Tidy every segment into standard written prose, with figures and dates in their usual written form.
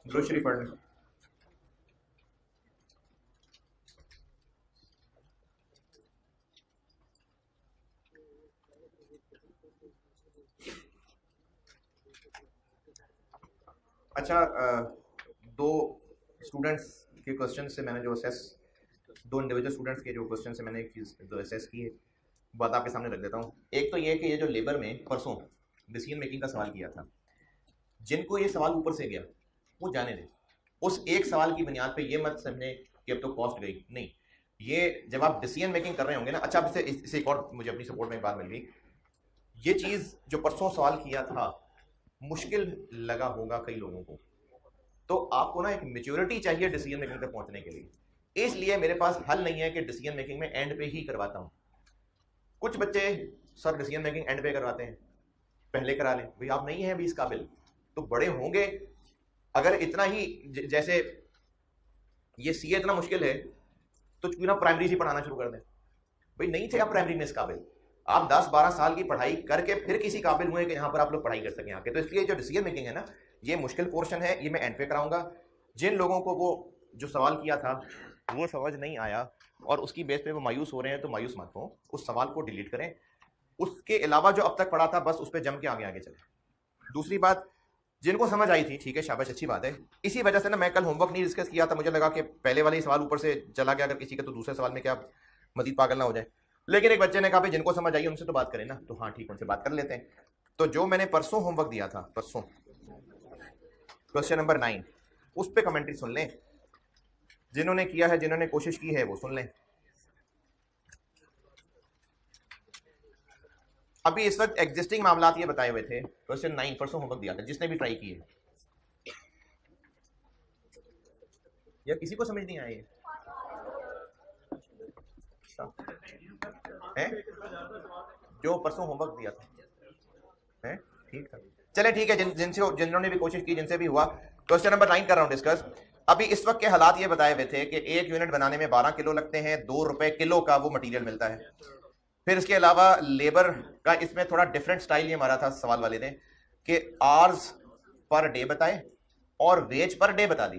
दुरूद शरीफ पढ़ लें। अच्छा, दो स्टूडेंट्स के क्वेश्चन से मैंने जो असेस, दो इंडिविजुअल स्टूडेंट्स के जो क्वेश्चन से मैंने एक चीज़ जो असेस की है, बात आपके सामने रख देता हूँ। एक तो ये कि ये जो लेबर में परसों डिसीजन मेकिंग का सवाल किया था, जिनको ये सवाल ऊपर से गया वो जाने दें। उस एक सवाल की बुनियाद पे ये मत समझें कि अब तो कॉस्ट गई, नहीं। ये जब आप डिसीजन मेकिंग कर रहे होंगे ना, अच्छा अब इससे एक और मुझे अपनी सपोर्ट में एक बात मिल गई। ये चीज़ जो परसों सवाल किया था मुश्किल लगा होगा कई लोगों को, तो आपको ना एक मेच्योरिटी चाहिए डिसीजन मेकिंग तक पहुंचने के लिए। इसलिए मेरे पास हल नहीं है कि डिसीजन मेकिंग में एंड पे ही करवाता हूं। कुछ बच्चे सर डिसीजन मेकिंग एंड पे करवाते हैं, पहले करा लें। भाई आप नहीं हैं अभी इस काबिल, तो बड़े होंगे। अगर इतना ही जैसे ये सीए इतना मुश्किल है तो क्यों ना प्राइमरी से पढ़ाना शुरू कर दें। भाई नहीं थे आप प्राइमरी में इस काबिल, आप 10-12 साल की पढ़ाई करके फिर किसी काबिल हुए कि यहाँ पर आप लोग पढ़ाई कर सकें आके। तो इसलिए जो डिसीजन मेकिंग है ना, ये मुश्किल पोर्शन है, ये मैं एंड पे कराऊंगा। जिन लोगों को वो जो सवाल किया था वो समझ नहीं आया और उसकी बेस पे वो मायूस हो रहे हैं, तो मायूस मत हो, उस सवाल को डिलीट करें। उसके अलावा जो अब तक पढ़ा था बस उस पर जम के आगे आगे चले। दूसरी बात, जिनको समझ आई थी ठीक है, शाबाश, अच्छी बात है। इसी वजह से ना मैं कल होमवर्क नहीं डिस्कस किया था, मुझे लगा कि पहले वाले ही सवाल ऊपर से चला गया अगर किसी का, तो दूसरे सवाल में क्या मजीद पागल ना हो जाए। लेकिन एक बच्चे ने कहा भाई जिनको समझ आई उनसे तो बात करें ना, तो हाँ ठीक, उनसे बात कर लेते हैं। तो जो मैंने परसों होमवर्क दिया था, परसों क्वेश्चन नंबर 9, उस पर कमेंट्री सुन लें। जिन्होंने किया है, जिन्होंने कोशिश की है वो सुन लें। अभी इस वक्त एग्जिस्टिंग मामला ये बताए हुए थे, क्वेश्चन 9 परसों होमवर्क दिया था, जिसने भी ट्राई किए। या किसी को समझ नहीं आए है जो परसों होमवर्क दिया था, है ठीक था। चले ठीक है, जिन्होंने भी कोशिश की, जिनसे भी हुआ, क्वेश्चन नंबर 9 कर रहा हूं डिस्कस। अभी इस वक्त के हालात ये बताए हुए थे कि एक यूनिट बनाने में 12 किलो लगते हैं, 2 रुपए किलो का वो मटेरियल मिलता है। फिर इसके अलावा लेबर का इसमें थोड़ा डिफरेंट स्टाइल ये मारा था सवाल वाले ने कि आवर्स पर डे बताए और वेज पर डे बता दी,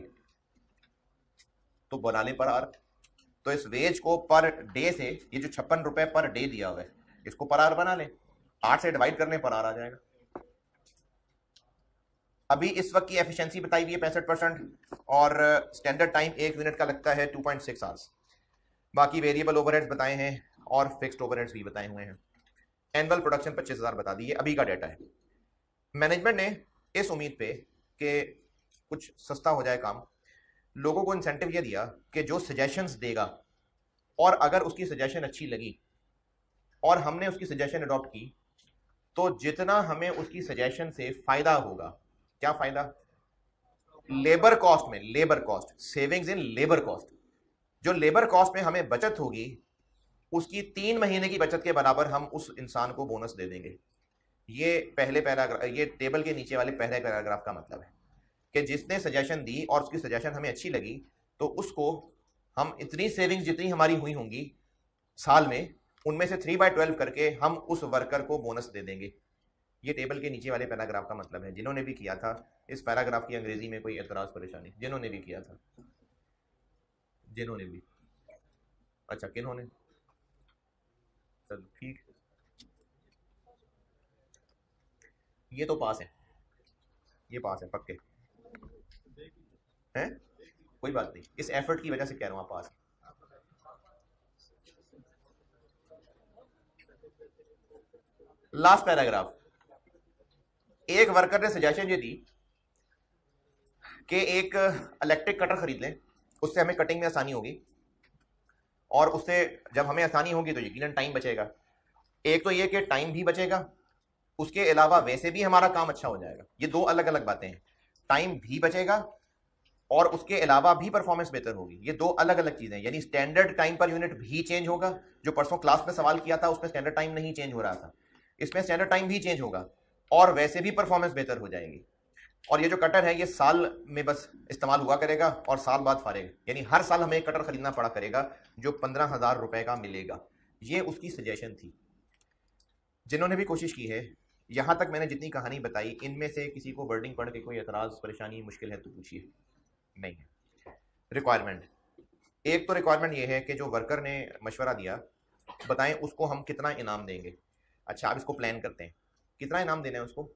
तो बना ले पर आवर। तो इस वेज को पर डे से, ये जो 56 रुपए पर डे दिया हुआ है, इसको पर आवर बना ले, 8 से डिवाइड करने पर आवर आ जाएगा। अभी इस वक्त की एफिशिएंसी बताई हुई है 65% और स्टैंडर्ड टाइम 1 मिनट का लगता है 2.6 आवर्स। बाकी वेरिएबल ओवरहेड्स बताए हैं और फिक्स्ड ओवरहेड्स भी बताए हुए हैं। एनुअल प्रोडक्शन 25,000 बता दी, ये अभी का डेटा है। मैनेजमेंट ने इस उम्मीद पे कि कुछ सस्ता हो जाए काम, लोगों को इंसेंटिव ये दिया कि जो सजेशंस देगा और अगर उसकी सजेशन अच्छी लगी और हमने उसकी सजेशन अडॉप्ट की, तो जितना हमें उसकी सजेशन से फायदा होगा, क्या फायदा, लेबर कॉस्ट में, labour cost, savings in labour cost, जो लेबर कॉस्ट में हमें बचत होगी उसकी 3 महीने की बचत के बराबर हम उस इंसान को बोनस दे देंगे। ये पहले पैराग्राफ, ये टेबल के नीचे वाले पहले पैराग्राफ का मतलब है कि जिसने सजेशन दी और उसकी सजेशन हमें अच्छी लगी, तो उसको हम इतनी सेविंग्स जितनी हमारी हुई होंगी साल में, उनमें से 3/12 करके हम उस वर्कर को बोनस दे देंगे। ये टेबल के नीचे वाले पैराग्राफ का मतलब है। जिन्होंने भी किया था इस पैराग्राफ की अंग्रेजी में कोई एतराज परेशानी, जिन्होंने भी किया था, जिन्होंने भी, अच्छा किन्होंने, चलो ठीक, ये तो पास है, ये पास है पक्के हैं, कोई बात नहीं, इस एफर्ट की वजह से कह रहा हूँ आप पास। लास्ट पैराग्राफ, एक वर्कर ने सजेशन ये दी कि एक इलेक्ट्रिक कटर खरीद लें, उससे हमें कटिंग में आसानी होगी और उससे जब हमें आसानी होगी तो यकीनन टाइम बचेगा। एक तो ये कि टाइम भी बचेगा, उसके अलावा वैसे भी हमारा काम अच्छा हो जाएगा। ये दो अलग अलग बातें हैं, टाइम भी बचेगा और उसके अलावा भी परफॉर्मेंस बेहतर होगी। ये दो अलग अलग चीजें हैं। यानी स्टैंडर्ड टाइम पर यूनिट भी चेंज होगा, जो परसों क्लास में सवाल किया था उसमें स्टैंडर्ड टाइम नहीं चेंज हो रहा था, इसमें स्टैंडर्ड टाइम भी चेंज होगा और वैसे भी परफॉर्मेंस बेहतर हो जाएगी। और ये जो कटर है ये साल में बस इस्तेमाल हुआ करेगा और साल बाद फारेगा, यानी हर साल हमें एक कटर खरीदना पड़ा करेगा जो 15,000 रुपए का मिलेगा। ये उसकी सजेशन थी। जिन्होंने भी कोशिश की है यहाँ तक मैंने जितनी कहानी बताई, इनमें से किसी को वर्डिंग पढ़ के कोई एतराज़, परेशानी, मुश्किल है तो पूछिए। नहीं है। रिक्वायरमेंट, एक तो रिक्वायरमेंट ये है कि जो वर्कर ने मशवरा दिया, बताएं उसको हम कितना इनाम देंगे। अच्छा, अब इसको प्लान करते हैं, कितना इनाम देना है उसको।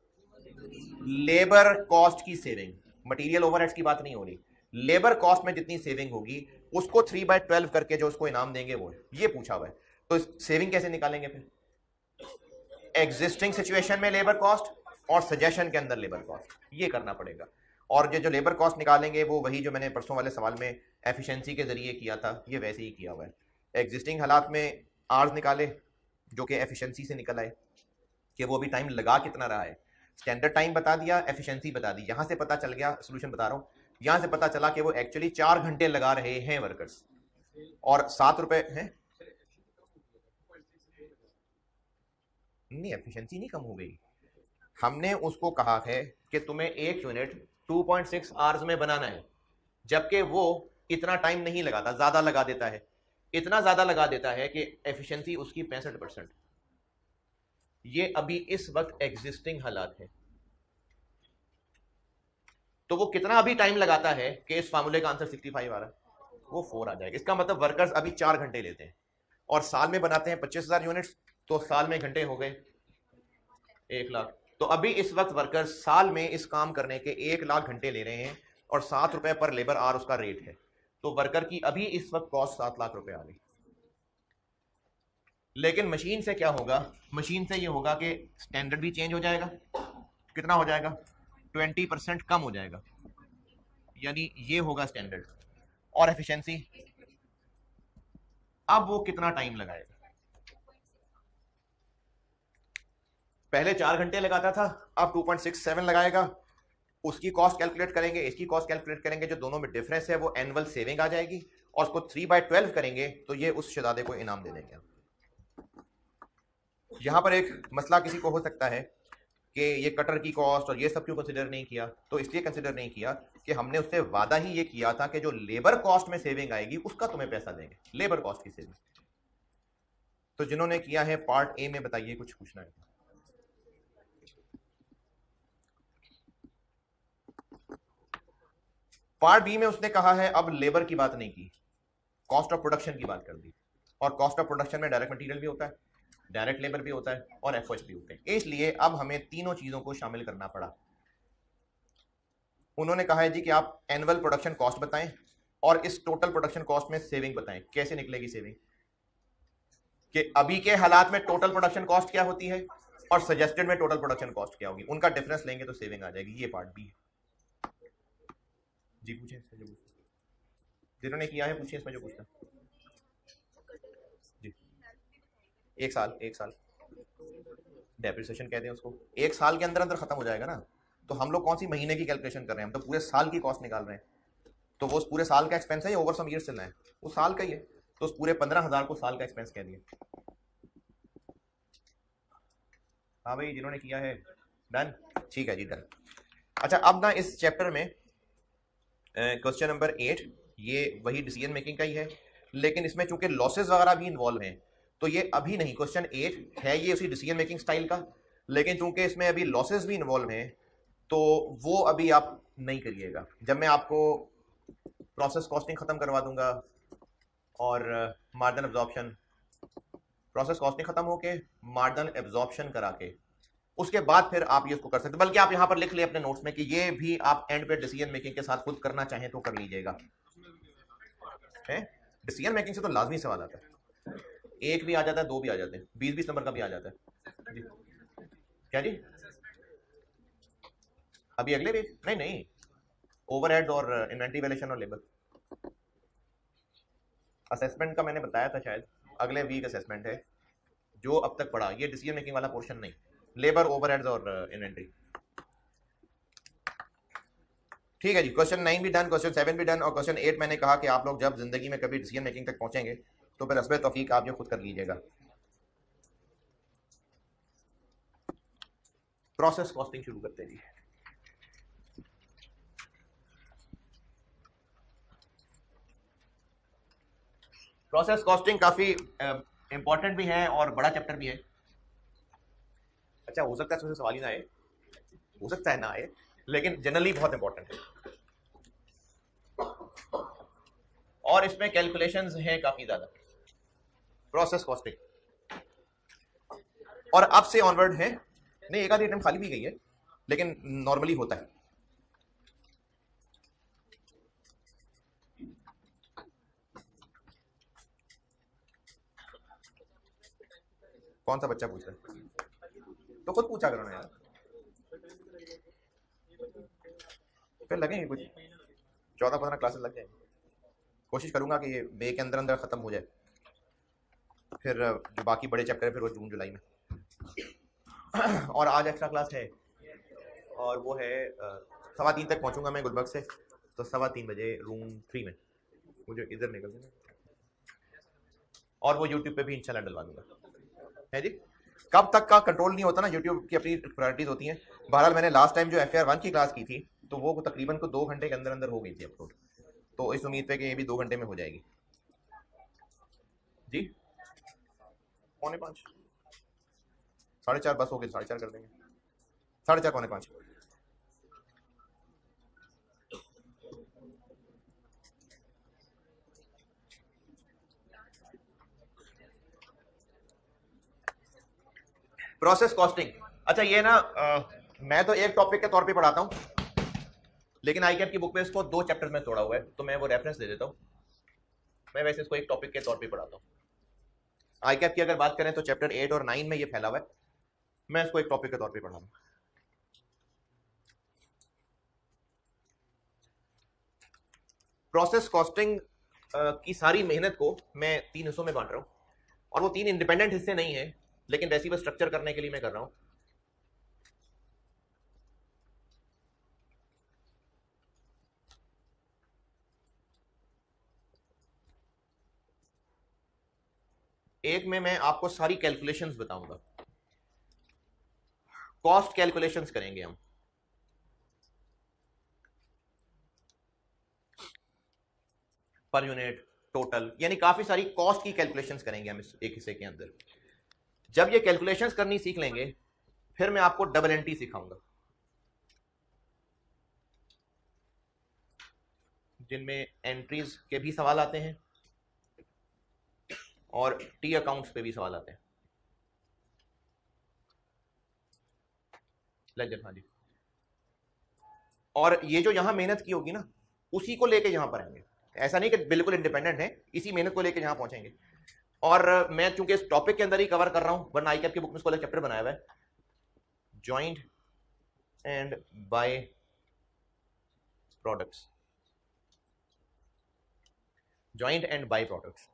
लेबर कॉस्ट की सेविंग, मटीरियल ओवरहेड्स की बात नहीं हो रही, लेबर कॉस्ट में जितनी सेविंग होगी उसको 3/12 करके जो उसको इनाम देंगे वो है, ये पूछा हुआ है। तो सेविंग कैसे निकालेंगे फिर? एग्जिस्टिंग सिचुएशन में लेबर कॉस्ट और सजेशन के अंदर लेबर कॉस्ट, ये करना पड़ेगा। और जो लेबर कॉस्ट निकालेंगे वो वही जो मैंने परसों वाले सवाल में एफिशिएंसी के जरिए किया था, ये वैसे ही किया हुआ है। एग्जिस्टिंग हालात में आर्स निकाले जो कि एफिशिएंसी से निकल आए कि वो भी टाइम लगा कितना रहा है, स्टैंडर्ड टाइम बता दिया, एफिशिएंसी बता दी। यहां से पता चल गया, सोल्यूशन बता रहा हूं, यहां से पता चला कि वो एक्चुअली 4 घंटे लगा रहे हैं वर्कर्स और 7 रुपए हैं। नहीं, एफिशिएंसी नहीं कम हो गई, हमने उसको कहा है कि तुम्हें एक यूनिट 2.6 आवर्स में बनाना है, जबकि वो इतना टाइम नहीं लगाता, ज्यादा लगा देता है, इतना ज्यादा लगा देता है कि एफिशिएंसी उसकी 65%। ये अभी इस वक्त एग्जिस्टिंग हालात है। तो वो कितना अभी टाइम लगाता है कि इस फार्मूले का आंसर 65 आ रहा है, वो 4 आ जाएगा। इसका मतलब वर्कर्स अभी 4 घंटे लेते हैं और साल में बनाते हैं 25,000 यूनिट्स, तो साल में घंटे हो गए 1 लाख। तो अभी इस वक्त वर्कर्स साल में इस काम करने के 1 लाख घंटे ले रहे हैं और 7 रुपए पर लेबर आवर उसका रेट है। तो वर्कर की अभी इस वक्त कॉस्ट 7 लाख रुपए आ गई। लेकिन मशीन से क्या होगा, मशीन से ये होगा कि स्टैंडर्ड भी चेंज हो जाएगा। कितना हो जाएगा? 20% कम हो जाएगा, यानी ये होगा स्टैंडर्ड। और एफिशिएंसी, अब वो कितना टाइम लगाएगा? पहले 4 घंटे लगाता था, अब 2.67 लगाएगा। उसकी कॉस्ट कैलकुलेट करेंगे, इसकी कॉस्ट कैलकुलेट करेंगे, जो दोनों में डिफरेंस है वो एनुअल सेविंग आ जाएगी, और उसको 3/12 करेंगे तो ये उस शहजादे को इनाम दे देंगे। यहां पर एक मसला किसी को हो सकता है कि ये कटर की कॉस्ट और ये सब क्यों कंसिडर नहीं किया, तो इसलिए कंसिडर नहीं किया कि हमने उससे वादा ही ये किया था कि जो लेबर कॉस्ट में सेविंग आएगी उसका तुम्हें पैसा देंगे, लेबर कॉस्ट की सेविंग। तो जिन्होंने किया है पार्ट ए में बताइए, कुछ पूछना है? पार्ट बी में उसने कहा है, अब लेबर की बात नहीं की, कॉस्ट ऑफ प्रोडक्शन की बात कर दी। और कॉस्ट ऑफ प्रोडक्शन में डायरेक्ट मटेरियल भी होता है, डायरेक्ट लेबर भी होता है और एफओएस भी होते हैं, इसलिए अब हमें तीनों चीजों को शामिल करना पड़ा। उन्होंने कहा है जी कि आप एनुअल प्रोडक्शन कॉस्ट बताएं और इस टोटल प्रोडक्शन कॉस्ट में सेविंग बताएं। कैसे निकलेगी सेविंग? कि अभी के हालात में टोटल प्रोडक्शन कॉस्ट क्या होती है और सजेस्टेड में टोटल प्रोडक्शन कॉस्ट क्या होगी, उनका डिफरेंस लेंगे तो सेविंग आ जाएगी। ये पार्ट बी है जी। पूछे जिन्होंने किया है, पूछिए इसमें जो पूछना जी। 1 साल, 1 साल डेप्रिसिएशन कहते हैं उसको, 1 साल के अंदर अंदर खत्म हो जाएगा ना। तो हम लोग कौन सी महीने की कैलकुलेशन कर रहे हैं, हम तो पूरे साल की कॉस्ट निकाल रहे हैं। तो वो उस पूरे साल का एक्सपेंस है या ओवर सम ईयर्स चलना है? वो साल का ही है, तो उस पूरे 15,000 को साल का एक्सपेंस कह दिए। हाँ भाई, जिन्होंने किया है डन, ठीक है जी, डन। अच्छा, अब ना इस चैप्टर में क्वेश्चन नंबर 8 ये वही डिसीजन मेकिंग का ही है, लेकिन इसमें चूंकि लॉसेस वगैरह भी इन्वॉल्व हैं तो ये अभी नहीं। क्वेश्चन 8 है ये उसी डिसीजन मेकिंग स्टाइल का, लेकिन चूंकि इसमें अभी लॉसेस भी इन्वॉल्व हैं तो वो अभी आप नहीं करिएगा। जब मैं आपको प्रोसेस कॉस्टिंग खत्म करवा दूंगा और मार्जिन एब्जॉर्प्शन, प्रोसेस कॉस्टिंग खत्म होके मार्जिन एब्जॉर्प्शन करा के उसके बाद फिर आप ये उसको कर सकते। बल्कि आप यहां पर लिख ले अपने नोट्स में कि ये भी आप एंड पे डिसीजन मेकिंग के साथ खुद करना चाहें तो कर लीजिएगा। डिसीजन मेकिंग से तो लाजमी सवाल आता है, 1 भी आ जाता है, 2 भी आ जाते हैं, 20-20 नंबर का भी आ जाता है जी। क्या जी? अभी अगले वीक? नहीं, ओवरहेड्स और इन्वेंटरी वैल्यूएशन और लेबर असेसमेंट का मैंने बताया था शायद, अगले वीक असेसमेंट है जो अब तक पढ़ा, ये डिसीजन मेकिंग वाला पोर्शन नहीं, लेबर, ओवरहेड्स और इन्वेंटरी। ठीक है जी। क्वेश्चन 9 भी डन, क्वेश्चन 7 भी डन, और क्वेश्चन 8 मैंने कहा कि आप लोग जब जिंदगी में कभी डिसीजन मेकिंग तक पहुंचेंगे तो फिर हस्बे तौफीक आप जो खुद कर लीजिएगा। प्रोसेस कॉस्टिंग शुरू करते हैं जी। प्रोसेस कॉस्टिंग काफी इंपॉर्टेंट भी है और बड़ा चैप्टर भी है। बच्चा हो सकता है उसमें सवाल ही ना आए, हो सकता है ना आए, लेकिन जनरली बहुत इंपॉर्टेंट है। और इसमें कैलकुलेशंस हैं काफी ज्यादा, प्रोसेस कॉस्टिंग। और अब से ऑनवर्ड है, नहीं एक आधी आइटम खाली भी गई है, लेकिन नॉर्मली होता है। कौन सा बच्चा पूछ रहा है? तो खुद पूछा करो ना यार, फिर लगेंगे कुछ 14-15 क्लासेस लग जाएंगे। कोशिश करूंगा कि ये मई के अंदर अंदर खत्म हो जाए, फिर जो बाकी बड़े चैप्टर है फिर वो जून जुलाई में। और आज एक्स्ट्रा क्लास है, और वो है 3:15 तक पहुंचूंगा मैं गुलबर्ग से, तो 3:15 बजे रूम 3 में मुझे इधर निकल देना, और वो यूट्यूब पे भी इंशाल्लाह डलवा दूंगा, है जी। कब तक का कंट्रोल नहीं होता ना, यूट्यूब की अपनी प्रायोरिटीज होती हैं। बहरहाल मैंने लास्ट टाइम जो FAR 1 की क्लास की थी, तो वो तकरीबन 2 घंटे के अंदर अंदर हो गई थी अपलोड, तो इस उम्मीद पे कि ये भी 2 घंटे में हो जाएगी जी। 4:45, 4:30 बस हो गई, 4:30 कर देंगे, 4:30 4:45। प्रोसेस कॉस्टिंग, अच्छा ये ना मैं तो एक टॉपिक के तौर पे पढ़ाता हूँ, लेकिन ICAP की बुक में इसको 2 चैप्टर्स में तोड़ा हुआ है, तो मैं वो रेफरेंस दे देता हूँ। मैं वैसे इसको एक टॉपिक के तौर पे पढ़ाता हूँ। ICAP की अगर बात करें तो चैप्टर 8 और 9 में ये फैला हुआ है, मैं इसको एक टॉपिक के तौर पे पढ़ा रहा हूँ। प्रोसेस कॉस्टिंग की सारी मेहनत को मैं 3 हिस्सों में बांट रहा हूँ, और वो 3 इंडिपेंडेंट हिस्से नहीं है, लेकिन वैसे बस स्ट्रक्चर करने के लिए मैं कर रहा हूँ। एक में मैं आपको सारी कैलकुलेशंस बताऊंगा, कॉस्ट कैलकुलेशंस करेंगे हम, पर यूनिट, टोटल, यानी काफी सारी कॉस्ट की कैलकुलेशंस करेंगे हम इस एक हिस्से के अंदर। जब ये कैलकुलेशंस करनी सीख लेंगे, फिर मैं आपको डबल एंट्री सिखाऊंगा, जिनमें एंट्रीज के भी सवाल आते हैं और टी अकाउंट्स पे भी सवाल आते हैं। लेजर, हाँ जी। और ये जो यहां मेहनत की होगी ना, उसी को लेके यहां पर आएंगे, ऐसा नहीं कि बिल्कुल इंडिपेंडेंट है, इसी मेहनत को लेके यहां पहुंचेंगे। और मैं चूंकि इस टॉपिक के अंदर ही कवर कर रहा हूं, वरना ICAP की बुक में इसको चैप्टर बनाया हुआ है, joint and by products, joint and by products.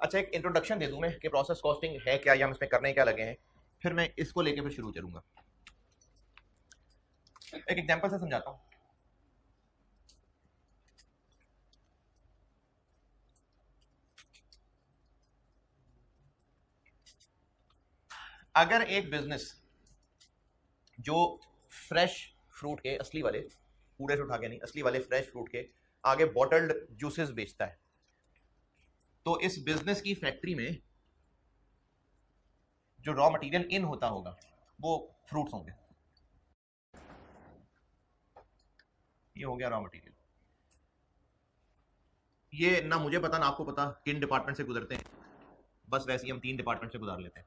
अच्छा, एक इंट्रोडक्शन दे दूं मैं कि प्रोसेस कॉस्टिंग है क्या, या हम इसमें करने क्या लगे हैं, फिर मैं इसको लेके फिर शुरू करूंगा। एक एग्जांपल से समझाता हूं। अगर एक बिजनेस जो फ्रेश फ्रूट के, असली वाले, कूड़े से उठा के नहीं, असली वाले फ्रेश फ्रूट के आगे बॉटल्ड जूसेस बेचता है, तो इस बिजनेस की फैक्ट्री में जो रॉ मटेरियल इन होता होगा वो फ्रूट्स होंगे। ये हो गया रॉ मटेरियल। ये ना मुझे पता ना आपको पता किन डिपार्टमेंट से गुजरते हैं, बस वैसे ही हम 3 डिपार्टमेंट से गुजार लेते हैं।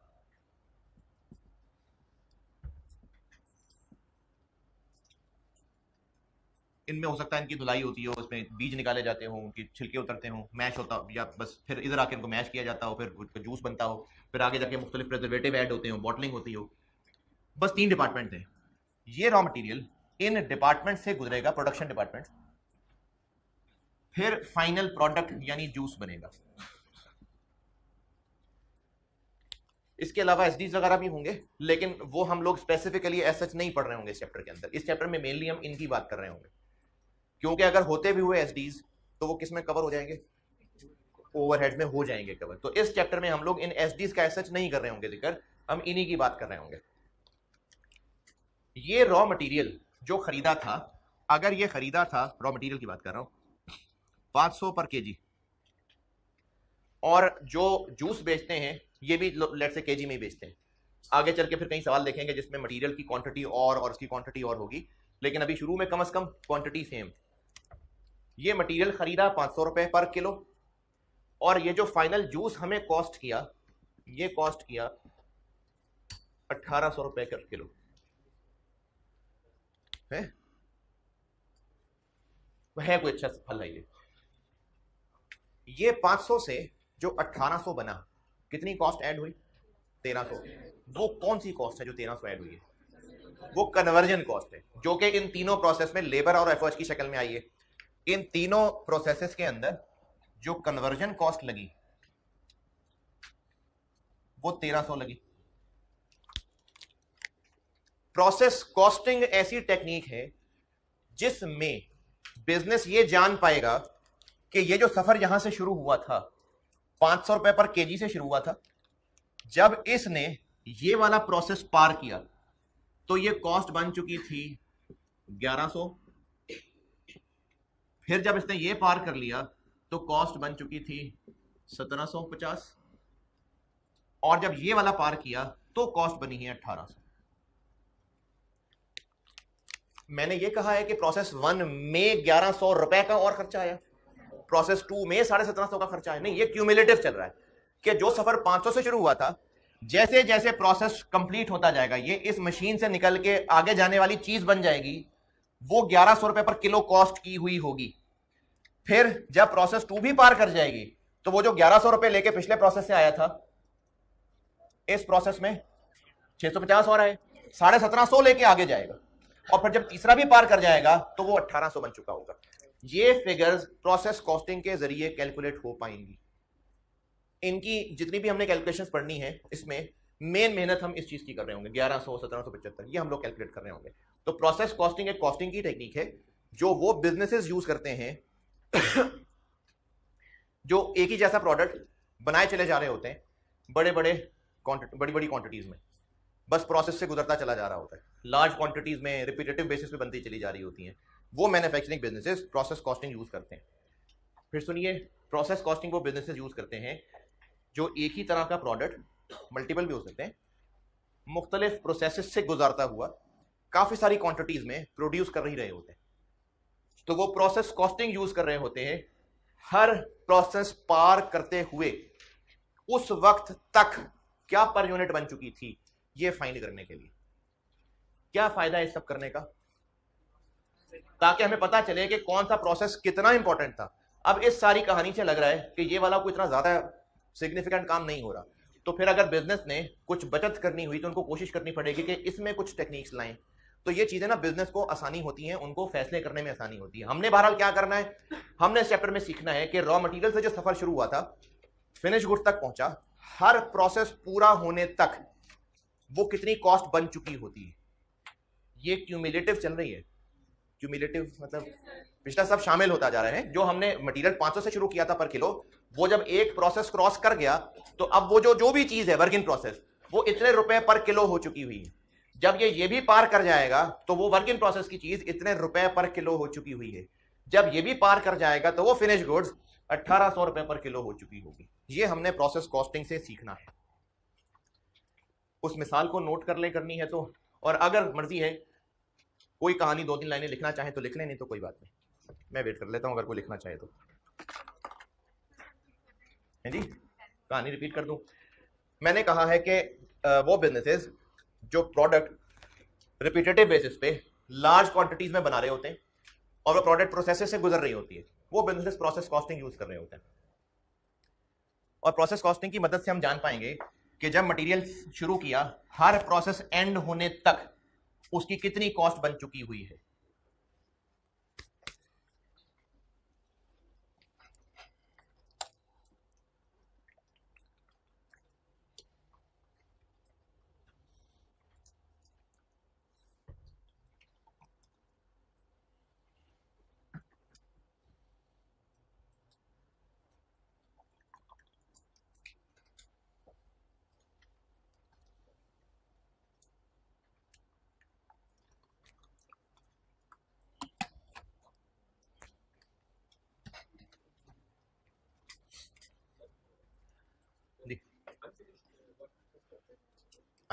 इनमें हो सकता है इनकी धुलाई होती हो, उसमें बीज निकाले जाते हो, उनके छिलके उतरते हो, मैश होता हो, या बस फिर इधर आके इनको मैश किया जाता हो, फिर उसका जूस बनता हो, फिर आगे जाके मुख्तलिफ प्रिजर्वेटिव ऐड होते हो, बॉटलिंग होती हो। बस 3 डिपार्टमेंट थे। ये रॉ मटेरियल इन डिपार्टमेंट से गुजरेगा, प्रोडक्शन डिपार्टमेंट, फिर फाइनल प्रोडक्ट यानी जूस बनेगा। इसके अलावा एसडीज वगैरह भी होंगे, लेकिन वो हम लोग स्पेसिफिकली एज सच नहीं पढ़ रहे होंगे इस चैप्टर के अंदर। इस चैप्टर में मेनली हम इनकी बात कर रहे होंगे, क्योंकि अगर होते भी हुए एसडीज तो वो किस में कवर हो जाएंगे, ओवरहेड में हो जाएंगे कवर। तो इस चैप्टर में हम लोग इन एसडीज का एज सच नहीं कर रहे होंगे जिक्र, हम इन्हीं की बात कर रहे होंगे। ये रॉ मटेरियल जो खरीदा था, अगर ये खरीदा था, रॉ मटेरियल की बात कर रहा हूं, 500 पर केजी, और जो जूस बेचते हैं ये भी लेट से केजी में ही बेचते हैं। आगे चल के फिर कई सवाल देखेंगे जिसमें मटेरियल की क्वांटिटी और उसकी क्वांटिटी और होगी, लेकिन अभी शुरू में कम से कम क्वांटिटी सेम। ये मटेरियल खरीदा 500 रुपए पर किलो, और ये जो फाइनल जूस हमें कॉस्ट किया, ये कॉस्ट किया 1800 रुपए पर किलो है कोई अच्छा फल है ये 500 से जो 1800 बना, कितनी कॉस्ट ऐड हुई, 1300। वो कौन सी कॉस्ट है जो 1300 ऐड हुई है, वो कन्वर्जन कॉस्ट है, जो कि इन तीनों प्रोसेस में लेबर और एफर्ट की शक्ल में आई है। इन तीनों प्रोसेसेस के अंदर जो कन्वर्जन कॉस्ट लगी वो 1300 लगी। प्रोसेस कॉस्टिंग ऐसी टेक्निक है जिसमें बिजनेस ये जान पाएगा कि ये जो सफर यहां से शुरू हुआ था 500 रुपए पर केजी से शुरू हुआ था, जब इसने ये वाला प्रोसेस पार किया तो ये कॉस्ट बन चुकी थी 1100, फिर जब इसने ये पार कर लिया तो कॉस्ट बन चुकी थी 1750, और जब ये वाला पार किया तो कॉस्ट बनी है 1800। मैंने ये कहा है कि प्रोसेस 1 में 1100 रुपए का और खर्चा आया, प्रोसेस 2 में 1750 का खर्चा है, नहीं, ये क्यूमुलेटिव चल रहा है कि जो सफर 500 से शुरू हुआ था, जैसे जैसे प्रोसेस कंप्लीट होता जाएगा, ये इस मशीन से निकल के आगे जाने वाली चीज बन जाएगी, वो 1100 रुपए पर किलो कॉस्ट की हुई होगी। फिर जब प्रोसेस 2 भी पार कर जाएगी तो वो जो 1100 रुपए लेके पिछले प्रोसेस से आया था, इस प्रोसेस में 650 और आए, 1750 लेके आगे जाएगा, और फिर जब तीसरा भी पार कर जाएगा तो वो 1800 बन चुका होगा। ये फिगर्स प्रोसेस कॉस्टिंग के जरिए कैलकुलेट हो पाएंगी। इनकी जितनी भी हमने कैलकुलेशंस पढ़नी है, इसमें मेन मेहनत हम इस चीज की कर रहे होंगे, 1100 1775 ये हम लोग कैलकुलेट कर रहे होंगे। तो प्रोसेस कॉस्टिंग एक कॉस्टिंग की टेक्निक है जो वो बिजनेसेस यूज करते हैं जो एक ही जैसा प्रोडक्ट बनाए चले जा रहे होते हैं बड़ी बड़ी क्वांटिटीज में, बस प्रोसेस से गुजरता चला जा रहा होता है, लार्ज क्वांटिटीज में रिपीटेटिव बेसिस पे बनती चली जा रही होती हैं। वो manufacturing businesses process costing use करते हैं। फिर सुनिए, प्रोसेस कॉस्टिंग वो बिजनेसेस यूज करते हैं जो एक ही तरह का प्रोडक्ट, मल्टीपल भी हो सकते हैं, मुख्तलिफ प्रोसेसेस से गुजारता हुआ काफी सारी क्वांटिटीज में प्रोड्यूस कर ही रहे होते हैं। तो वो प्रोसेस कॉस्टिंग यूज कर रहे होते हैं हर प्रोसेस पार करते हुए उस वक्त तक क्या पर यूनिट बन चुकी थी ये फाइंड करने के लिए। क्या फायदा है इस सब करने का, ताकि हमें पता चले कि कौन सा प्रोसेस कितना इंपॉर्टेंट था। अब इस सारी कहानी से लग रहा है कि ये वाला कोई इतना ज्यादा सिग्निफिकेंट काम नहीं हो रहा, तो फिर अगर बिजनेस ने कुछ बचत करनी हुई तो उनको कोशिश करनी पड़ेगी कि इसमें कुछ टेक्निक्स लाएं। तो ये चीजें ना बिजनेस को आसानी होती हैं, उनको फैसले करने में आसानी होती है। हमने बहरहाल क्या करना है, हमने इस चैप्टर में सीखना है कि रॉ मटेरियल से जो सफर शुरू हुआ था फिनिश गुड्स तक पहुंचा, हर प्रोसेस पूरा होने तक वो कितनी कॉस्ट बन चुकी होती है। ये क्यूमुलेटिव चल रही है। क्यूमुलेटिव मतलब पिछला सब शामिल होता जा रहा है। जो हमने मटेरियल 500 से शुरू किया था पर किलो, वो जब एक प्रोसेस क्रॉस कर गया तो अब वो जो भी चीज है वर्क इन प्रोसेस, वो इतने रुपए पर किलो हो चुकी हुई है। जब ये भी पार कर जाएगा तो वो वर्क इन प्रोसेस की चीज इतने रुपए पर किलो हो चुकी हुई है। जब ये भी पार कर जाएगा तो वो फिनिश गुड्स 1800 रुपए पर किलो हो चुकी होगी। ये हमने प्रोसेस कॉस्टिंग से सीखना है। उस मिसाल को नोट कर ले करनी है तो, और अगर मर्जी है कोई कहानी 2-3 लाइनें लिखना चाहे तो लिख लें, नहीं तो कोई बात नहीं, मैं वेट कर लेता हूं अगर कोई लिखना चाहे तो। है जी, कहानी रिपीट कर दूं। मैंने कहा है कि वो बिजनेसेस जो प्रोडक्ट रिपीटेटिव बेसिस पे लार्ज क्वांटिटीज में बना रहे होते हैं और वो प्रोडक्ट प्रोसेस से गुजर रही होती है, वो बिजनेसेस प्रोसेस कॉस्टिंग यूज कर रहे होते हैं। और प्रोसेस कॉस्टिंग की मदद से हम जान पाएंगे कि जब मटेरियल शुरू किया, हर प्रोसेस एंड होने तक उसकी कितनी कॉस्ट बन चुकी हुई है।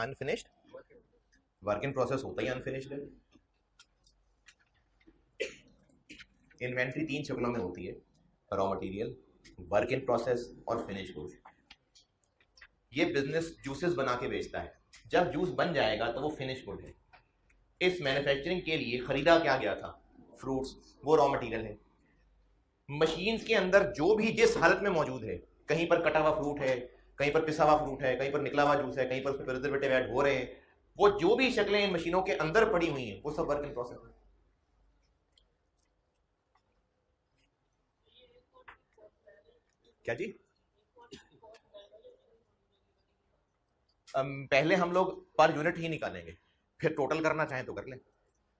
अनफिनिश्ड, वर्क इन प्रोसेस होता ही अनफिनिश्ड है। इन्वेंट्री 3 शक्लों में होती है, raw material, work in process और फिनिश गुड्स। ये बिजनेस जूसेस बना के बेचता है, जब जूस बन जाएगा तो वो फिनिश गुड है। इस मैन्युफैक्चरिंग के लिए खरीदा क्या गया था? फ्रूट्स, वो रॉ मटेरियल है। मशीन्स के अंदर जो भी जिस हालत में मौजूद है, कहीं पर कटा हुआ फ्रूट है, कहीं पर पिसा हुआ फ्रूट है, कहीं पर निकला हुआ जूस है, कहीं पर उसमें प्रिजर्वेटिव ऐड हो रहे हैं, वो जो भी शक्लें इन मशीनों के अंदर पड़ी हुई हैं वो सब वर्क इन प्रोसेस है। क्या जी? पहले हम लोग पर यूनिट ही निकालेंगे, फिर टोटल करना चाहें तो कर लें।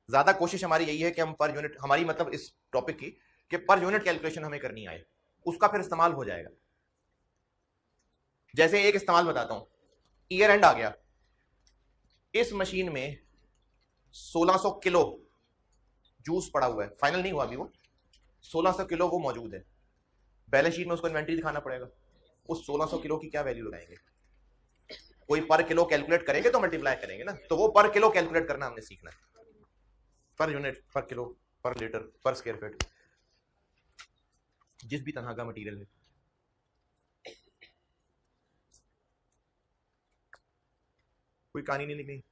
ज्यादा कोशिश हमारी यही है कि हम पर यूनिट, हमारी मतलब इस टॉपिक की कि पर यूनिट कैलकुलेशन हमें करनी आए, उसका फिर इस्तेमाल हो जाएगा। जैसे एक इस्तेमाल बताता हूं, ईयर एंड आ गया, इस मशीन में 1600 किलो जूस पड़ा हुआ है, फाइनल नहीं हुआ अभी, वो 1600 किलो वो मौजूद है। बैलेंस शीट में उसको इन्वेंट्री दिखाना पड़ेगा। उस 1600 किलो की क्या वैल्यू लगाएंगे? कोई पर किलो कैलकुलेट करेंगे तो मल्टीप्लाई करेंगे ना, तो वो पर किलो कैलकुलेट करना हमने सीखना है। पर यूनिट, पर किलो, पर लीटर, पर स्क्वायर फीट, जिस भी तरह का मटेरियल है। कोई कहानी नहीं लिखनी?